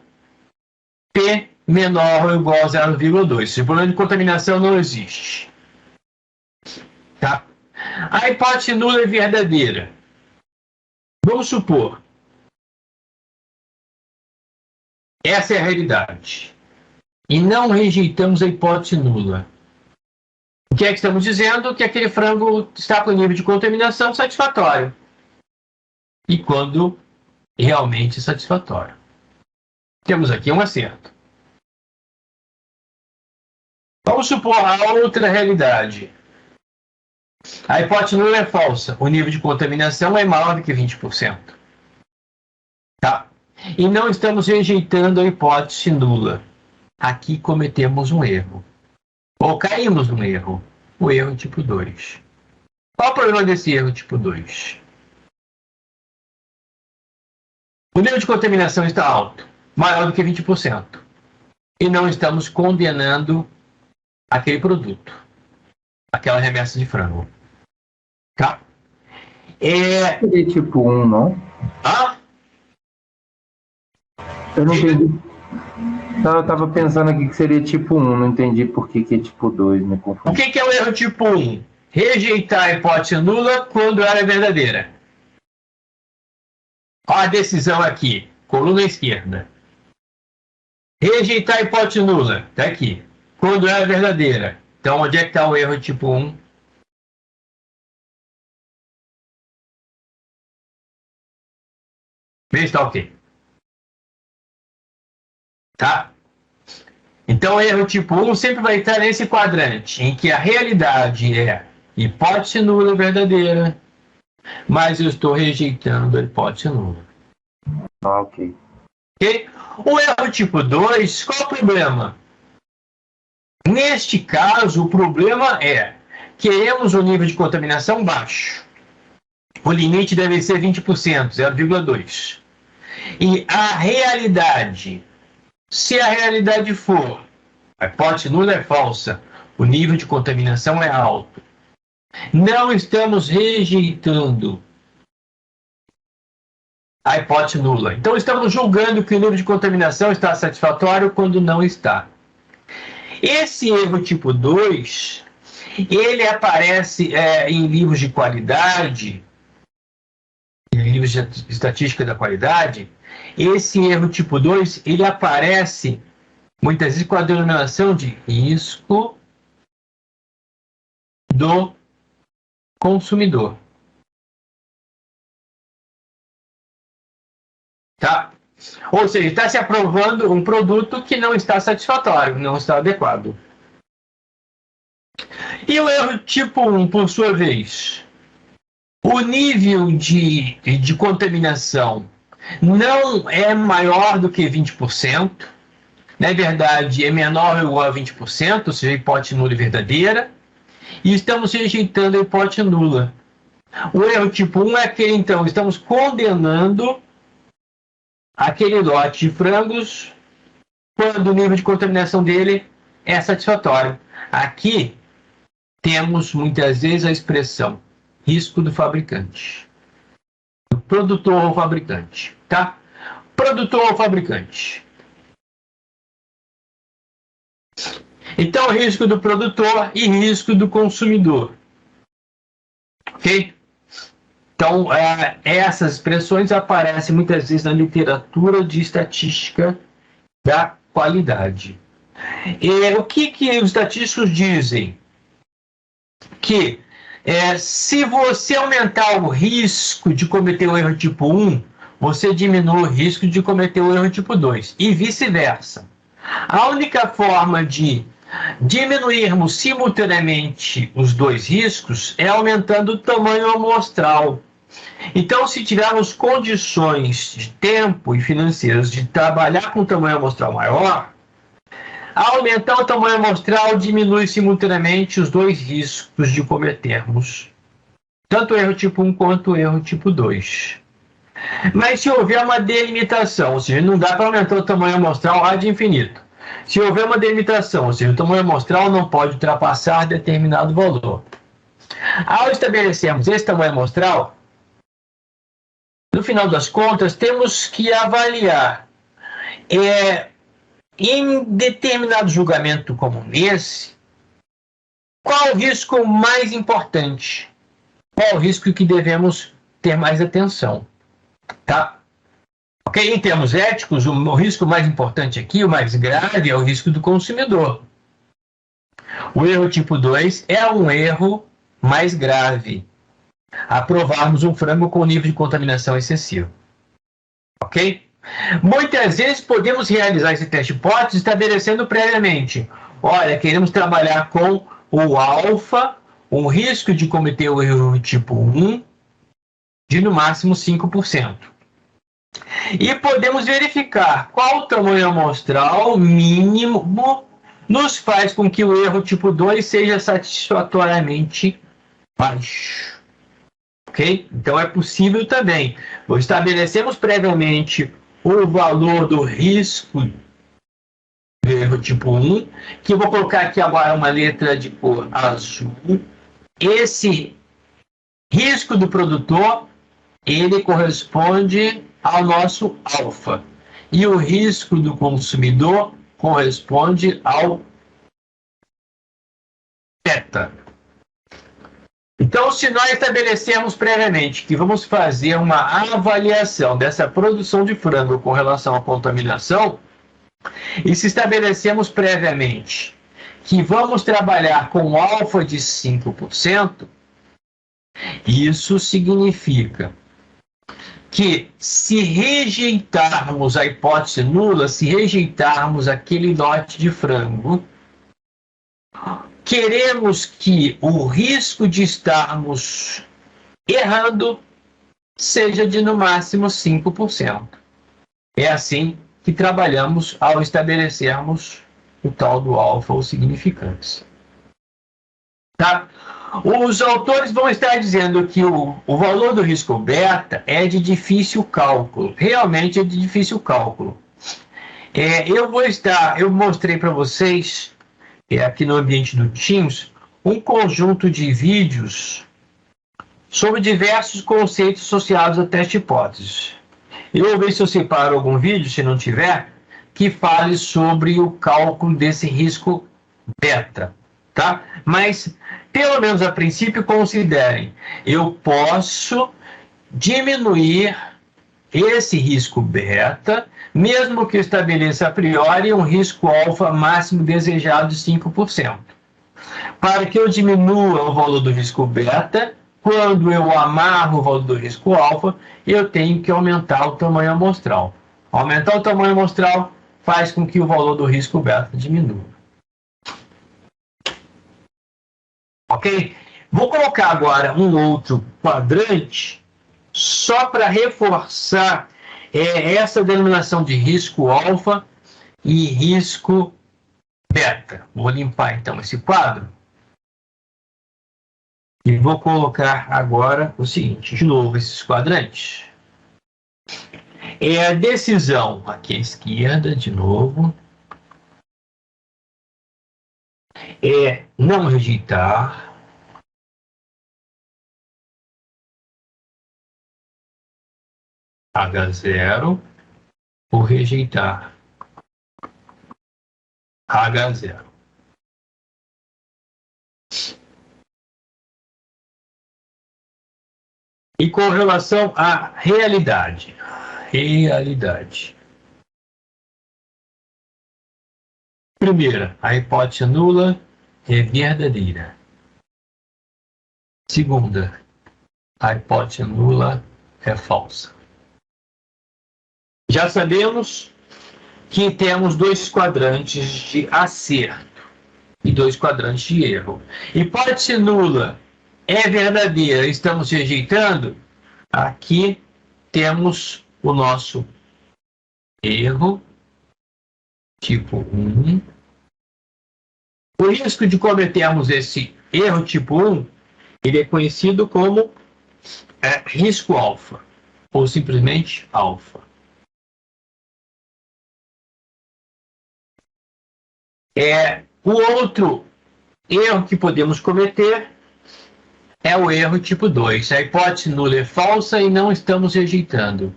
P menor ou igual a 0,2. O problema de contaminação não existe. Tá? A hipótese nula é verdadeira. Vamos supor. Essa é a realidade. E não rejeitamos a hipótese nula. O que é que estamos dizendo? Que aquele frango está com nível de contaminação satisfatório. E quando realmente satisfatório. Temos aqui um acerto. Vamos supor a outra realidade. A hipótese nula é falsa. O nível de contaminação é maior do que 20%. Tá? E não estamos rejeitando a hipótese nula. Aqui cometemos um erro. Ou caímos num erro. O erro tipo 2. Qual o problema desse erro tipo 2? O nível de contaminação está alto, maior do que 20%. E não estamos condenando aquele produto, aquela remessa de frango. Tá? Seria tipo 1, não? Ah? Eu não entendi. Não, eu tava pensando aqui que seria tipo 1, não entendi por que é tipo 2, me confundi. O que é o erro tipo 1? Rejeitar a hipótese nula quando ela é verdadeira. Olha a decisão aqui, coluna esquerda. Rejeitar a hipótese nula, está aqui, quando ela é verdadeira. Então, onde é que está o erro tipo 1? Vê se está ok. Tá? Então, o erro tipo 1 sempre vai estar nesse quadrante, em que a realidade é hipótese nula verdadeira, mas eu estou rejeitando a hipótese nula. Ah, ok. Okay? O erro tipo 2, qual é o problema? Neste caso, o problema é queremos um nível de contaminação baixo. O limite deve ser 20%, 0,2. E a realidade, se a realidade for, a hipótese nula é falsa, o nível de contaminação é alto. Não estamos rejeitando a hipótese nula. Então, estamos julgando que o nível de contaminação está satisfatório quando não está. Esse erro tipo 2, ele aparece em livros de qualidade, em livros de estatística da qualidade. Esse erro tipo 2, ele aparece muitas vezes com a denominação de risco do consumidor. Tá? Ou seja, está se aprovando um produto que não está satisfatório, não está adequado. E o erro tipo 1, por sua vez, o nível de contaminação não é maior do que 20%, na verdade é menor ou igual a 20%, ou seja, a hipótese nula e verdadeira, e estamos rejeitando a hipótese nula. O erro tipo 1 é aquele, então, estamos condenando aquele lote de frangos quando o nível de contaminação dele é satisfatório. Aqui temos muitas vezes a expressão risco do fabricante. Do produtor ou fabricante, tá? Produtor ou fabricante. Então, risco do produtor e risco do consumidor. Ok? Então, essas expressões aparecem muitas vezes na literatura de estatística da qualidade. O que os estatísticos dizem? Que se você aumentar o risco de cometer o erro tipo 1, você diminui o risco de cometer o erro tipo 2, e vice-versa. A única forma de diminuirmos simultaneamente os dois riscos é aumentando o tamanho amostral. Então, se tivermos condições de tempo e financeiras de trabalhar com um tamanho amostral maior, ao aumentar o tamanho amostral, diminui simultaneamente os dois riscos de cometermos tanto o erro tipo 1 quanto o erro tipo 2. Mas se houver uma delimitação, ou seja, não dá para aumentar o tamanho amostral ad infinito. se houver uma delimitação, ou seja, o tamanho amostral não pode ultrapassar determinado valor. Ao estabelecermos esse tamanho amostral, no final das contas, temos que avaliar em determinado julgamento como esse, qual o risco mais importante, qual o risco que devemos ter mais atenção, tá? Ok? Em termos éticos, o risco mais importante aqui, o mais grave, é o risco do consumidor. O erro tipo 2 é um erro mais grave. Aprovarmos um frango com nível de contaminação excessivo. Ok? Muitas vezes podemos realizar esse teste hipótese estabelecendo previamente: olha, queremos trabalhar com o alfa, um risco de cometer o erro tipo 1 de no máximo 5%. E podemos verificar qual o tamanho amostral mínimo nos faz com que o erro tipo 2 seja satisfatoriamente baixo. Ok? Então é possível também. Estabelecemos previamente o valor do risco do erro tipo 1, que eu vou colocar aqui agora uma letra de cor azul. Esse risco do produtor, ele corresponde ao nosso alfa. E o risco do consumidor corresponde ao beta. Então, se nós estabelecemos previamente que vamos fazer uma avaliação dessa produção de frango com relação à contaminação, e se estabelecemos previamente que vamos trabalhar com alfa de 5%, isso significa que, se rejeitarmos a hipótese nula, se rejeitarmos aquele lote de frango, queremos que o risco de estarmos errando seja de no máximo 5%. É assim que trabalhamos ao estabelecermos o tal do alfa ou significância. Tá? Os autores vão estar dizendo que o valor do risco beta é de difícil cálculo. Realmente é de difícil cálculo. Eu mostrei para vocês, aqui no ambiente do Teams, um conjunto de vídeos sobre diversos conceitos associados a teste hipótese. Eu vou ver se eu separo algum vídeo, se não tiver, que fale sobre o cálculo desse risco beta. Tá? Mas, pelo menos a princípio, considerem: eu posso diminuir esse risco beta, mesmo que eu estabeleça a priori um risco alfa máximo desejado de 5%. Para que eu diminua o valor do risco beta, quando eu amarro o valor do risco alfa, eu tenho que aumentar o tamanho amostral. Aumentar o tamanho amostral faz com que o valor do risco beta diminua. Ok? Vou colocar agora um outro quadrante só para reforçar essa denominação de risco alfa e risco beta. Vou limpar então esse quadro e vou colocar agora o seguinte, de novo, esses quadrantes. A decisão aqui à esquerda, de novo, é não rejeitar. H0 ou rejeitar H0. E com relação à realidade. Primeira, a hipótese nula é verdadeira. Segunda, a hipótese nula é falsa. Já sabemos que temos dois quadrantes de acerto e dois quadrantes de erro. Hipótese nula é verdadeira, estamos rejeitando. Aqui temos o nosso erro, tipo 1. O risco de cometermos esse erro tipo 1, ele é conhecido como risco alfa, ou simplesmente alfa. O outro erro que podemos cometer é o erro tipo 2. A hipótese nula é falsa e não estamos rejeitando.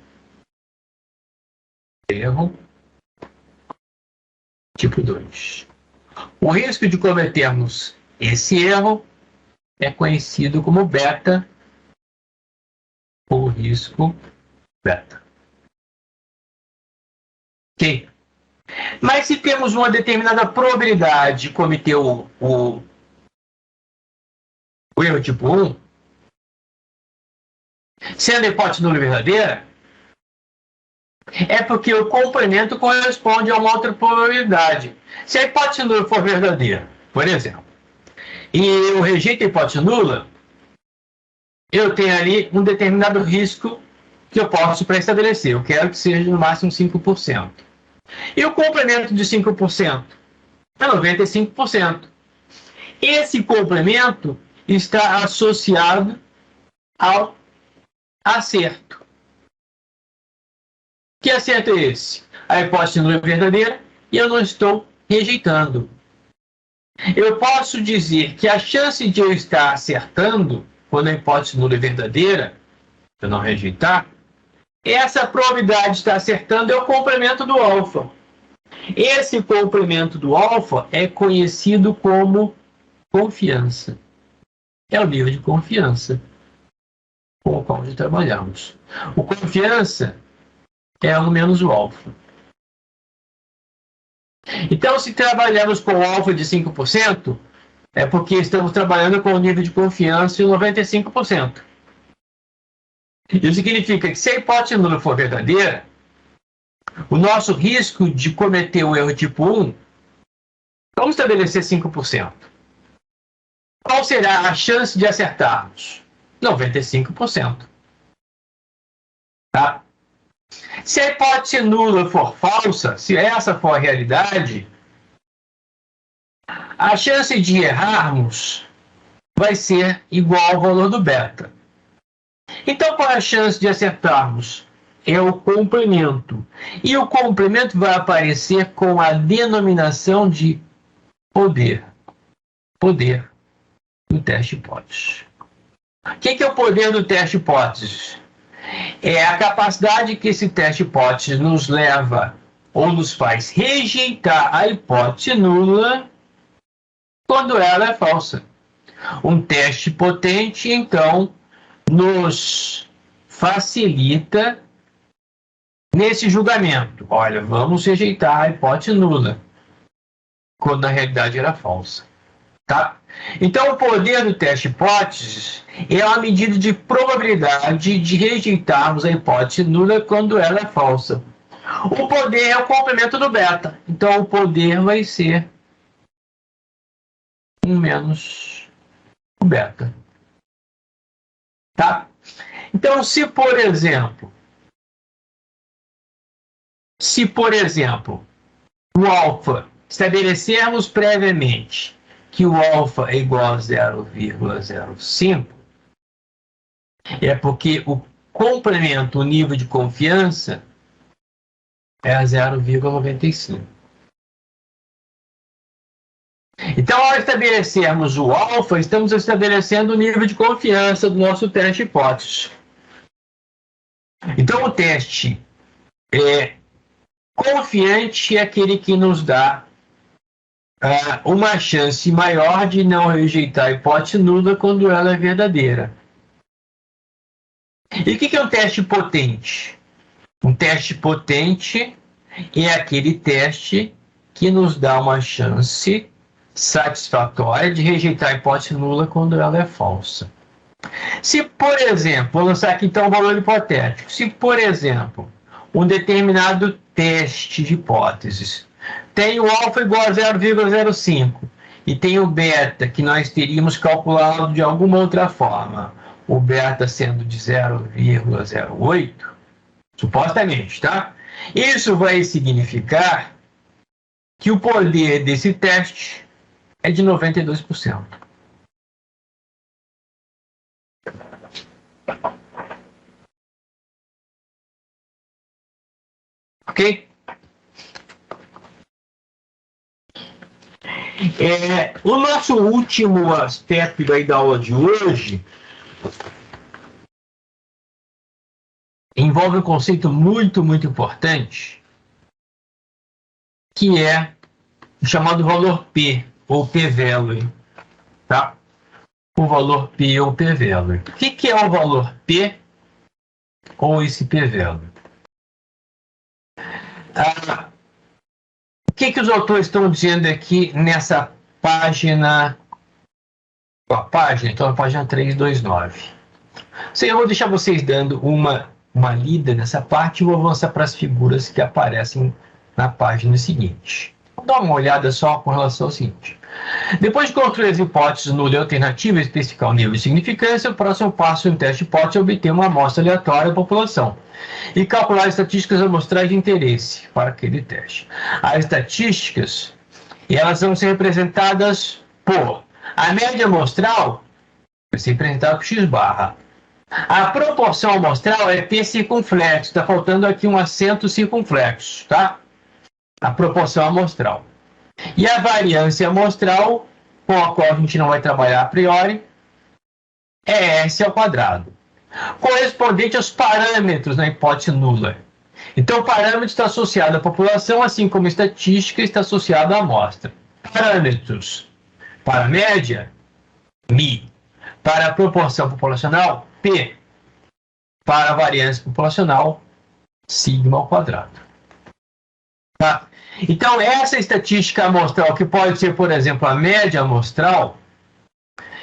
Erro tipo 2. O risco de cometermos esse erro é conhecido como beta, ou risco beta. Ok? Mas se temos uma determinada probabilidade de cometer o erro tipo 1, sendo a hipótese nula verdadeira, é porque o complemento corresponde a uma outra probabilidade. Se a hipótese nula for verdadeira, por exemplo, e eu rejeito a hipótese nula, eu tenho ali um determinado risco que eu posso pré-estabelecer. Eu quero que seja no máximo 5%. E o complemento de 5% é 95%. Esse complemento está associado ao acerto. Que acerto é esse? A hipótese nula é verdadeira e eu não estou rejeitando. Eu posso dizer que a chance de eu estar acertando, quando a hipótese nula é verdadeira, eu não rejeitar, essa probabilidade de estar acertando é o complemento do alfa. Esse complemento do alfa é conhecido como confiança. É o nível de confiança com o qual trabalhamos. O confiança é 1 menos o alfa. Então, se trabalhamos com o alfa de 5%, é porque estamos trabalhando com o nível de confiança de 95%. Isso significa que se a hipótese nula for verdadeira, o nosso risco de cometer o erro tipo 1, vamos estabelecer 5%. Qual será a chance de acertarmos? 95%. Tá? Se a hipótese nula for falsa, se essa for a realidade, a chance de errarmos vai ser igual ao valor do beta. Então, qual é a chance de acertarmos? É o complemento. E o complemento vai aparecer com a denominação de poder. Poder do teste hipótese. O que é o poder do teste hipótese? É a capacidade que esse teste hipótese nos leva ou nos faz rejeitar a hipótese nula quando ela é falsa. Um teste potente, então, nos facilita nesse julgamento. Olha, vamos rejeitar a hipótese nula, quando na realidade era falsa. Tá? Então, o poder do teste hipótese é uma medida de probabilidade de rejeitarmos a hipótese nula quando ela é falsa. O poder é o complemento do beta. Então, o poder vai ser 1 menos o beta. Tá? Então, se por exemplo, o alfa, estabelecermos previamente que o alfa é igual a 0,05, é porque o complemento, o nível de confiança, é a 0,95. Então, ao estabelecermos o alfa, estamos estabelecendo o nível de confiança do nosso teste hipótese. Então, o teste confiante é aquele que nos dá uma chance maior de não rejeitar a hipótese nula quando ela é verdadeira. E o que é um teste potente? Um teste potente é aquele teste que nos dá uma chance satisfatória de rejeitar a hipótese nula quando ela é falsa. Se, por exemplo, vou lançar aqui então um valor hipotético. Se, por exemplo, um determinado teste de hipóteses tem o alfa igual a 0,05 e tem o beta que nós teríamos calculado de alguma outra forma, o beta sendo de 0,08, supostamente, tá? Isso vai significar que o poder desse teste é de 92%. Ok? O nosso último aspecto aí da aula de hoje envolve um conceito muito, muito importante, que é o chamado valor P, ou P-value, tá? O valor P ou P-value. O que é o valor P ou esse P-value? O que os autores estão dizendo aqui nessa página? Então a página 329. Eu vou deixar vocês dando uma lida nessa parte e vou avançar para as figuras que aparecem na página seguinte. Vou dar uma olhada só com relação ao seguinte. Depois de construir as hipóteses nula e alternativa, especificar o nível de significância, o próximo passo no teste de hipótese é obter uma amostra aleatória da população e calcular as estatísticas amostrais de interesse para aquele teste. As estatísticas, elas vão ser representadas por a média amostral, vai ser representada por x barra. A proporção amostral é P circunflexo, está faltando aqui um acento circunflexo, tá? A proporção amostral. E a variância amostral, com a qual a gente não vai trabalhar a priori, é S ao quadrado, correspondente aos parâmetros na hipótese nula. Então, o parâmetro está associado à população, assim como a estatística está associada à amostra. Parâmetros para a média, μ. Para a proporção populacional, P. Para a variância populacional, sigma ao quadrado. Tá? Então, essa estatística amostral, que pode ser, por exemplo, a média amostral,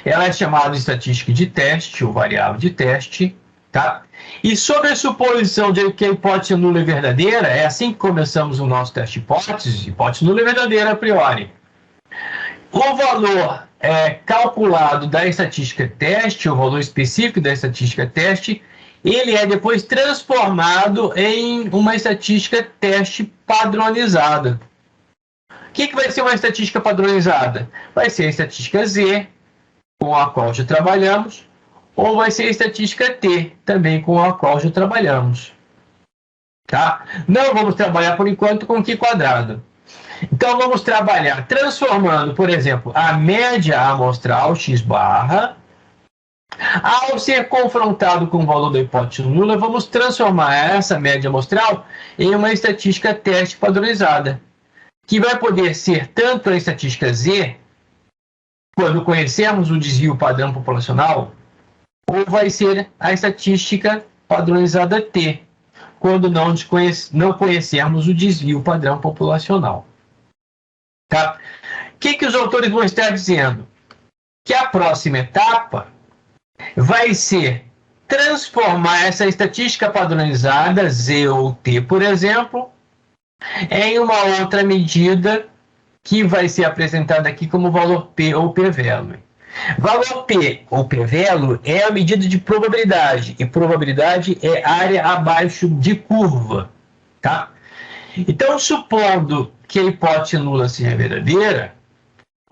ela é chamada de estatística de teste, ou variável de teste, tá? E sobre a suposição de que a hipótese nula é verdadeira, é assim que começamos o nosso teste de hipótese nula é verdadeira a priori. O valor calculado da estatística teste, o valor específico da estatística teste, ele é depois transformado em uma estatística teste padronizada. O que vai ser uma estatística padronizada? Vai ser a estatística Z, com a qual já trabalhamos, ou vai ser a estatística T, também com a qual já trabalhamos. Tá? Não vamos trabalhar, por enquanto, com Q quadrado. Então, vamos trabalhar transformando, por exemplo, a média amostral, x barra. Ao ser confrontado com o valor da hipótese nula, vamos transformar essa média amostral em uma estatística teste padronizada, que vai poder ser tanto a estatística Z, quando conhecermos o desvio padrão populacional, ou vai ser a estatística padronizada T, quando não conhecermos o desvio padrão populacional. Tá? O que os autores vão estar dizendo? Que a próxima etapa vai ser transformar essa estatística padronizada, Z ou T, por exemplo, em uma outra medida que vai ser apresentada aqui como valor P ou P-value. Valor P ou P-value é a medida de probabilidade, e probabilidade é área abaixo de curva. Tá? Então, supondo que a hipótese nula seja verdadeira,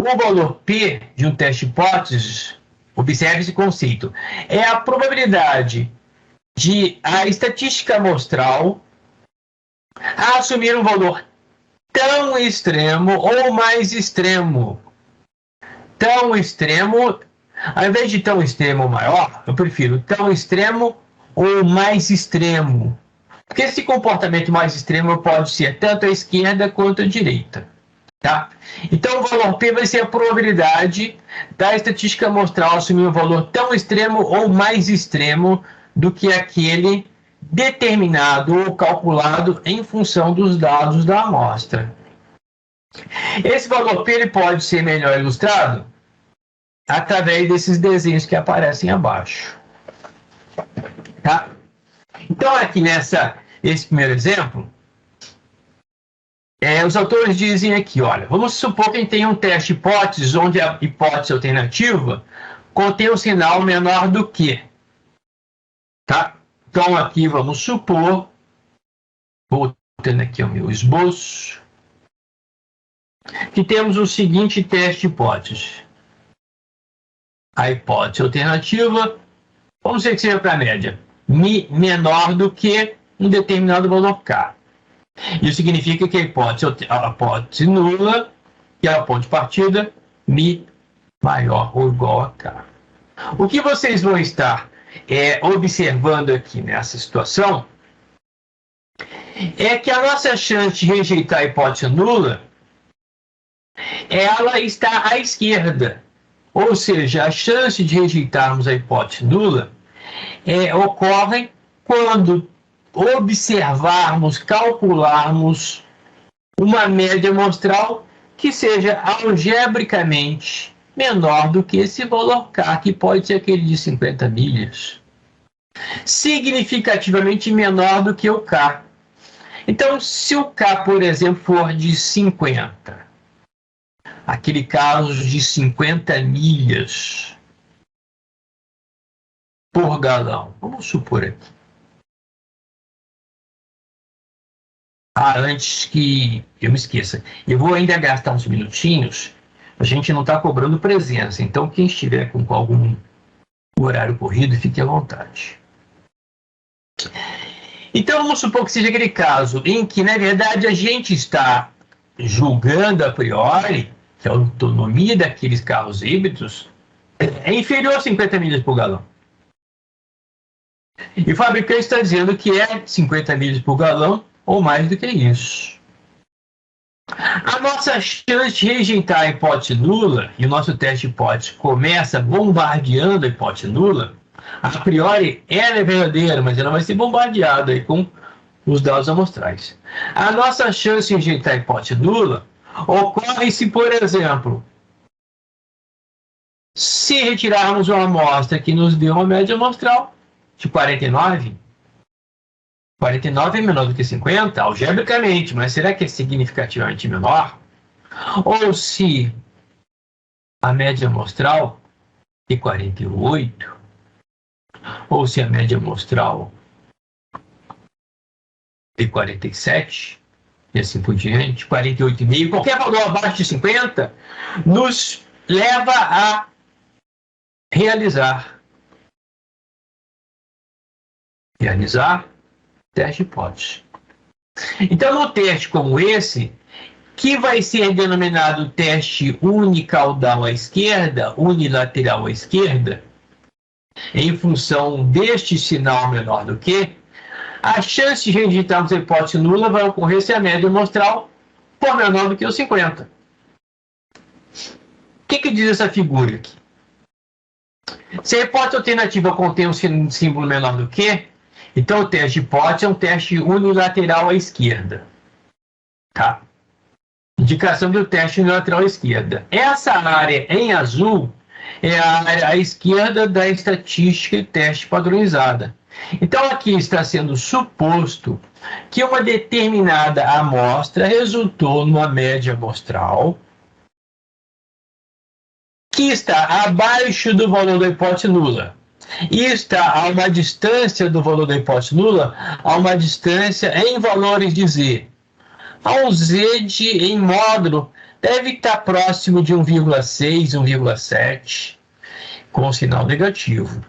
o valor P de um teste de hipóteses, observe esse conceito, é a probabilidade de a estatística amostral assumir um valor tão extremo ou mais extremo. Tão extremo, ao invés de tão extremo ou maior, eu prefiro tão extremo ou mais extremo. Porque esse comportamento mais extremo pode ser tanto à esquerda quanto à direita. Tá? Então, o valor P vai ser a probabilidade da estatística amostral assumir um valor tão extremo ou mais extremo do que aquele determinado ou calculado em função dos dados da amostra. Esse valor P ele pode ser melhor ilustrado através desses desenhos que aparecem abaixo. Tá? Então, aqui esse primeiro exemplo, os autores dizem aqui, olha, vamos supor que a gente tem um teste de hipóteses onde a hipótese alternativa contém um sinal menor do que. Tá? Então, aqui vamos supor, voltando aqui ao meu esboço, que temos o seguinte teste de hipóteses. A hipótese alternativa, vamos dizer que seja para a média, menor do que um determinado valor K. Isso significa que a hipótese nula que é o ponto de partida, Mi maior ou igual a K. O que vocês vão estar observando aqui nessa situação é que a nossa chance de rejeitar a hipótese nula, ela está à esquerda. Ou seja, a chance de rejeitarmos a hipótese nula ocorre quando observarmos, calcularmos uma média amostral que seja algebricamente menor do que esse valor K, que pode ser aquele de 50 milhas. Significativamente menor do que o K. Então, se o K, por exemplo, for de 50, aquele caso de 50 milhas por galão, vamos supor aqui. Antes que eu me esqueça, eu vou ainda gastar uns minutinhos, a gente não está cobrando presença, então quem estiver com algum horário corrido, fique à vontade. Então vamos supor que seja aquele caso em que, na verdade, a gente está julgando a priori que a autonomia daqueles carros híbridos é inferior a 50 milhas por galão. E o fabricante está dizendo que é 50 milhas por galão ou mais do que isso. A nossa chance de rejeitar a hipótese nula, e o nosso teste de hipótese começa bombardeando a hipótese nula, a priori ela é verdadeira, mas ela vai ser bombardeada aí com os dados amostrais. A nossa chance de rejeitar a hipótese nula ocorre se, por exemplo, se retirarmos uma amostra que nos deu uma média amostral de 49, 49 é menor do que 50, algebricamente, mas será que é significativamente menor? Ou se a média amostral é 48, ou se a média amostral é 47, e assim por diante, 48,5, qualquer valor abaixo de 50, nos leva a realizar teste de hipótese. Então, num teste como esse, que vai ser denominado teste unicaudal à esquerda, unilateral à esquerda, em função deste sinal menor do que, a chance de rejeitarmos a hipótese nula vai ocorrer se a média amostral for menor do que o 50. O que diz essa figura aqui? Se a hipótese alternativa contém um símbolo menor do que, então o teste de hipótese é um teste unilateral à esquerda. Tá? Indicação do teste unilateral à esquerda. Essa área em azul é a área à esquerda da estatística e teste padronizada. Então aqui está sendo suposto que uma determinada amostra resultou numa média amostral que está abaixo do valor da hipótese nula. E está a uma distância do valor da hipótese nula, a uma distância em valores de Z. Ao Z em módulo deve estar próximo de 1,6, 1,7, com sinal negativo.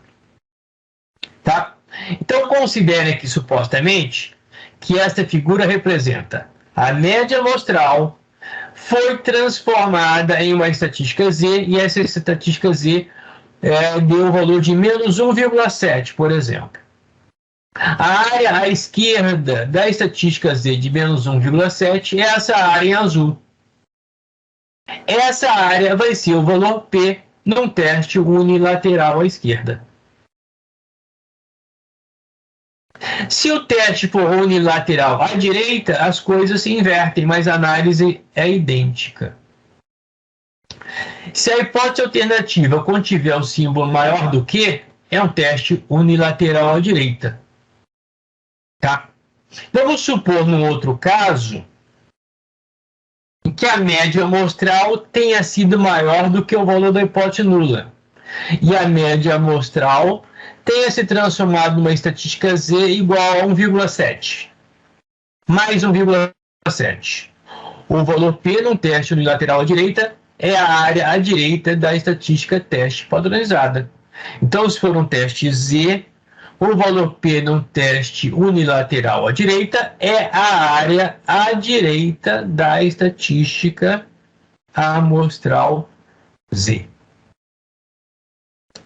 Tá? Então considere aqui supostamente que esta figura representa a média amostral foi transformada em uma estatística Z, e essa estatística Z deu um valor de menos 1,7, por exemplo. A área à esquerda da estatística Z de menos 1,7 é essa área em azul. Essa área vai ser o valor P num teste unilateral à esquerda. Se o teste for unilateral à direita, as coisas se invertem, mas a análise é idêntica. Se a hipótese alternativa contiver o símbolo maior do que, é um teste unilateral à direita. Tá? Vamos supor, num outro caso, que a média amostral tenha sido maior do que o valor da hipótese nula. E a média amostral tenha se transformado numa estatística Z igual a 1,7. Mais 1,7. O valor P num teste unilateral à direita é a área à direita da estatística teste padronizada. Então, se for um teste Z, o valor P num teste unilateral à direita é a área à direita da estatística amostral Z.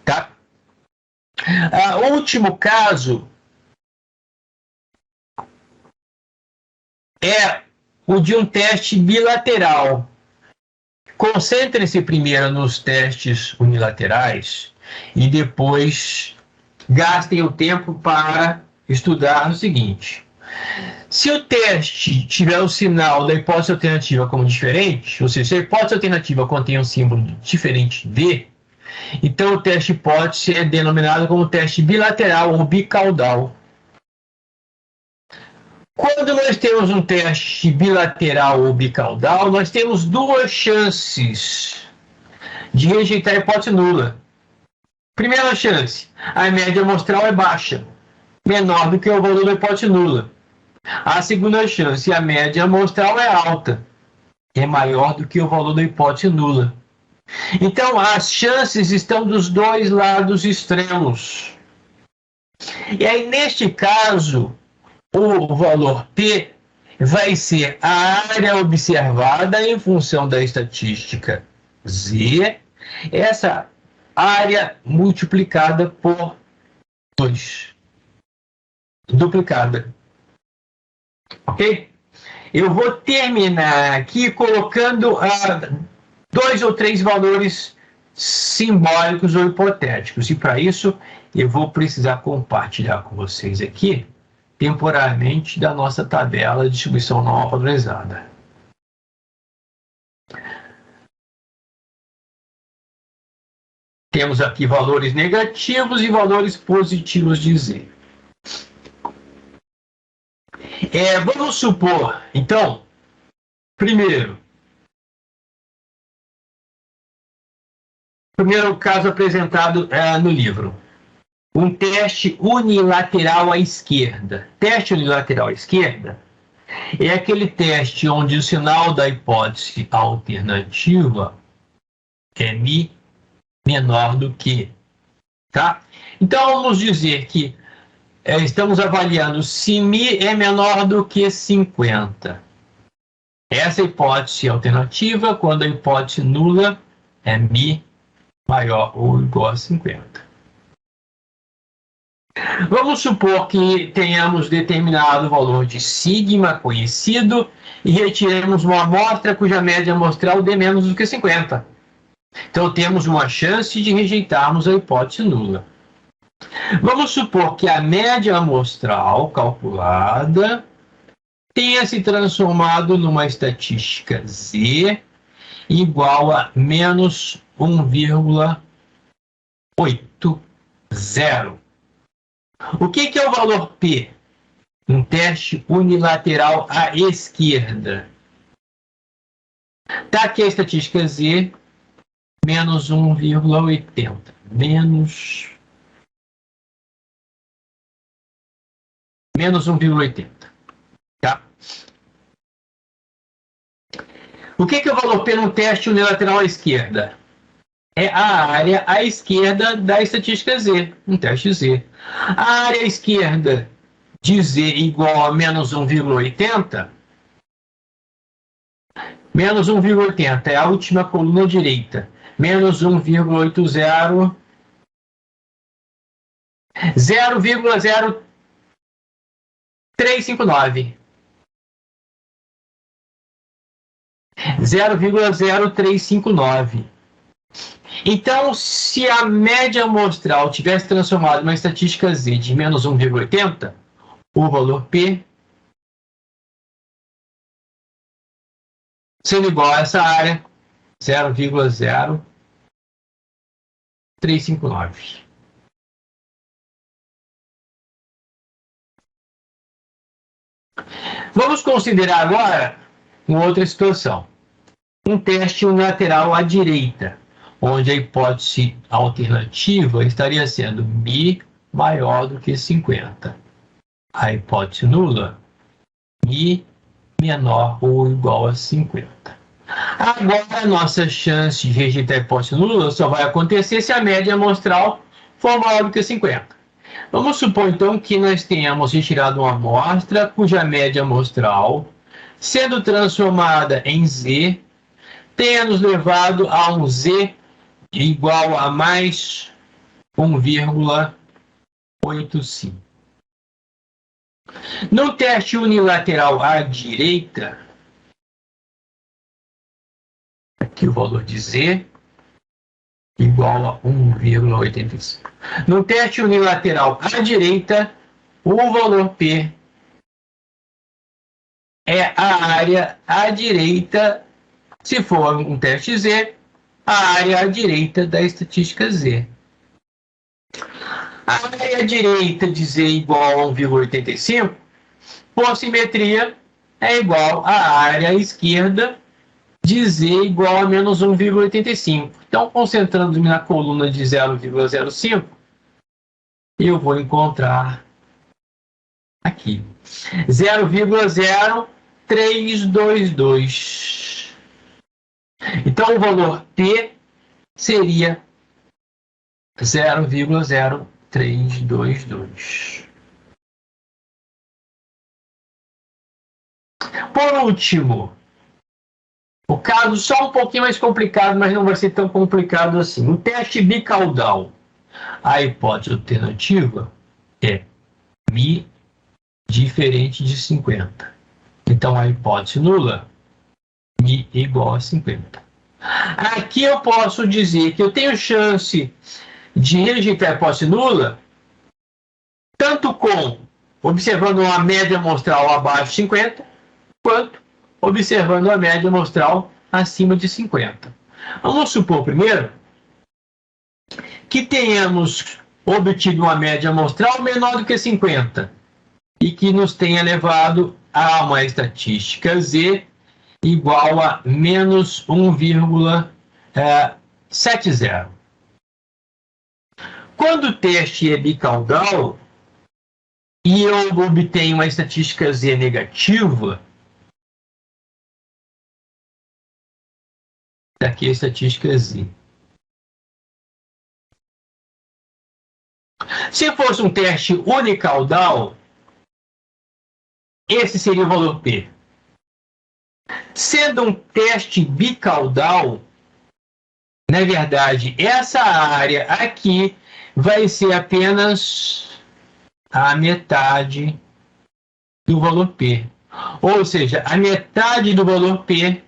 Tá? O último caso é o de um teste bilateral. Concentrem-se primeiro nos testes unilaterais e depois gastem o tempo para estudar o seguinte. Se o teste tiver o sinal da hipótese alternativa como diferente, ou seja, se a hipótese alternativa contém um símbolo diferente de, então o teste pode ser denominado como teste bilateral ou bicaudal. Quando nós temos um teste bilateral ou bicaudal, nós temos duas chances de rejeitar a hipótese nula. Primeira chance, a média amostral é baixa, menor do que o valor da hipótese nula. A segunda chance, a média amostral é alta, é maior do que o valor da hipótese nula. Então, as chances estão dos dois lados extremos. E aí, neste caso, o valor P vai ser a área observada em função da estatística Z, essa área multiplicada por 2, duplicada. Ok? Eu vou terminar aqui colocando 2 ou 3 valores simbólicos ou hipotéticos. E para isso, eu vou precisar compartilhar com vocês aqui, temporariamente, da nossa tabela de distribuição normal padronizada. Temos aqui valores negativos e valores positivos de Z. Vamos supor, então, primeiro caso apresentado no livro. Um teste unilateral à esquerda. Teste unilateral à esquerda é aquele teste onde o sinal da hipótese alternativa é Mi menor do que. Tá? Então, vamos dizer que estamos avaliando se Mi é menor do que 50. Essa é a hipótese alternativa quando a hipótese nula é Mi maior ou igual a 50. Vamos supor que tenhamos determinado valor de sigma conhecido e retiremos uma amostra cuja média amostral dê menos do que 50. Então temos uma chance de rejeitarmos a hipótese nula. Vamos supor que a média amostral calculada tenha se transformado numa estatística Z igual a menos 1,80. O que é o valor P? Um teste unilateral à esquerda. Está aqui a estatística Z, menos 1,80. Menos 1,80. Tá? O que é o valor P num teste unilateral à esquerda? É a área à esquerda da estatística Z, um teste Z. A área à esquerda de Z igual a menos 1,80. Menos 1,80 é a última coluna direita. Menos 1,80. 0,0359. 0,0359. Então, se a média amostral tivesse transformado uma estatística Z de menos 1,80, o valor P sendo igual a essa área, 0,0359. Vamos considerar agora uma outra situação. Um teste unilateral à direita, onde a hipótese alternativa estaria sendo Mi maior do que 50. A hipótese nula, Mi menor ou igual a 50. Agora, a nossa chance de rejeitar a hipótese nula só vai acontecer se a média amostral for maior do que 50. Vamos supor, então, que nós tenhamos retirado uma amostra cuja média amostral, sendo transformada em Z, tenha nos levado a um Z igual a mais 1,85. No teste unilateral à direita, aqui o valor de Z igual a 1,85. No teste unilateral à direita, o valor P é a área à direita, se for um teste Z, a área à direita da estatística Z. A área à direita de Z igual a 1,85, por simetria, é igual à área à esquerda de Z igual a menos 1,85. Então, concentrando-me na coluna de 0,05, eu vou encontrar aqui 0,0322. Então, o valor P seria 0,0322. Por último, o caso só um pouquinho mais complicado, mas não vai ser tão complicado assim. O teste bicaudal. A hipótese alternativa é μ diferente de 50. Então, a hipótese nula, μ igual a 50. Aqui eu posso dizer que eu tenho chance de rejeitar a hipótese nula, tanto com observando uma média amostral abaixo de 50, quanto observando a média amostral acima de 50. Vamos supor primeiro que tenhamos obtido uma média amostral menor do que 50 e que nos tenha levado a uma estatística Z igual a menos 1,70. Quando o teste é bicaudal e eu obtenho uma estatística Z negativa, daqui a estatística Z. Se fosse um teste unicaudal, esse seria o valor P. Sendo um teste bicaudal, na verdade, essa área aqui vai ser apenas a metade do valor P. Ou seja, a metade do valor P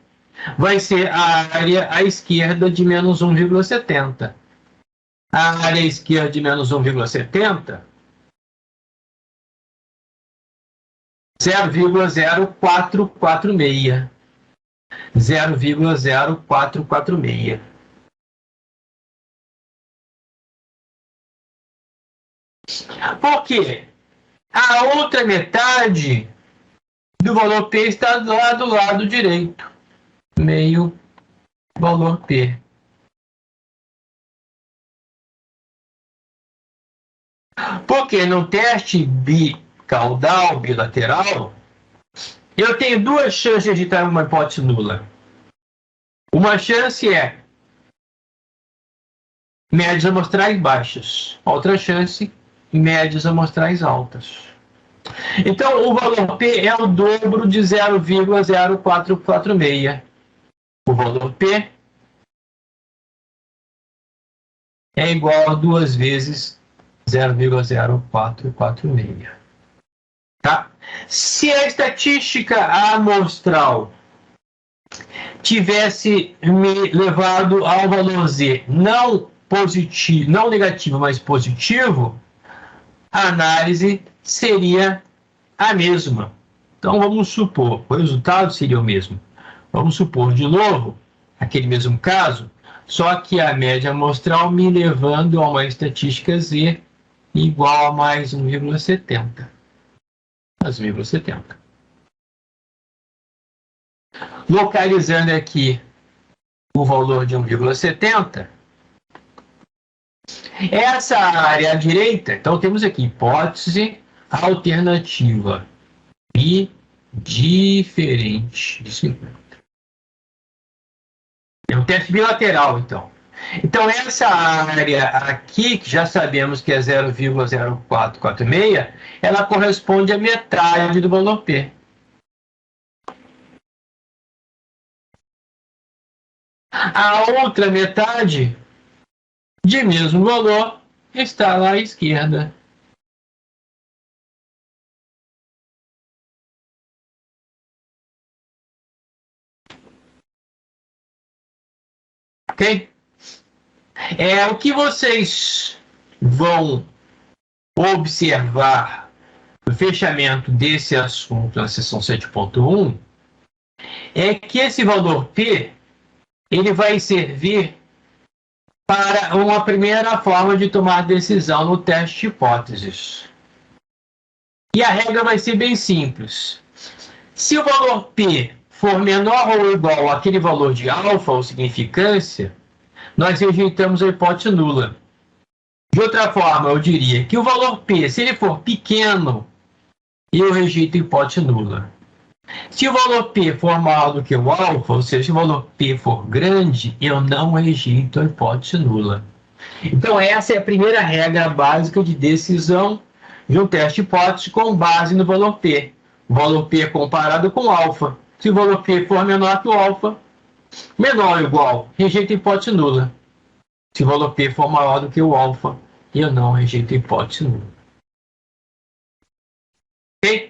vai ser a área à esquerda de menos 1,70. A área à esquerda de menos 1,70, 0,0446. 0,0446. Por quê? A outra metade do valor P está lá do lado direito. Meio valor P. Porque no teste bicaudal, bilateral, eu tenho duas chances de dar uma hipótese nula. Uma chance é médias amostrais baixas. Outra chance, médias amostrais altas. Então, o valor P é o dobro de 0,0446. O valor P é igual a 2 vezes 0,0446. Tá? Se a estatística amostral tivesse me levado ao valor Z não positivo, não negativo, mas positivo, a análise seria a mesma. Então, vamos supor, o resultado seria o mesmo. Vamos supor, de novo, aquele mesmo caso, só que a média amostral me levando a uma estatística Z igual a mais 1,70. 1,70. Localizando aqui o valor de 1,70, essa área à direita, então temos aqui hipótese alternativa e diferente de 50. É um teste bilateral, então. Então, essa área aqui, que já sabemos que é 0,0446, ela corresponde à metade do valor P. A outra metade de mesmo valor está lá à esquerda. Ok? O que vocês vão observar no fechamento desse assunto na seção 7.1 é que esse valor P ele vai servir para uma primeira forma de tomar decisão no teste de hipóteses. E a regra vai ser bem simples. Se o valor P for menor ou igual àquele valor de alfa ou significância, nós rejeitamos a hipótese nula. De outra forma, eu diria que o valor P, se ele for pequeno, eu rejeito a hipótese nula. Se o valor P for maior do que o alfa, ou seja, se o valor P for grande, eu não rejeito a hipótese nula. Então, essa é a primeira regra básica de decisão de um teste de hipótese com base no valor P. O valor P é comparado com alfa. Se o valor P for menor que o alfa, menor ou igual, rejeito a hipótese nula. Se o valor P for maior do que o alfa, eu não rejeito a hipótese nula. Ok?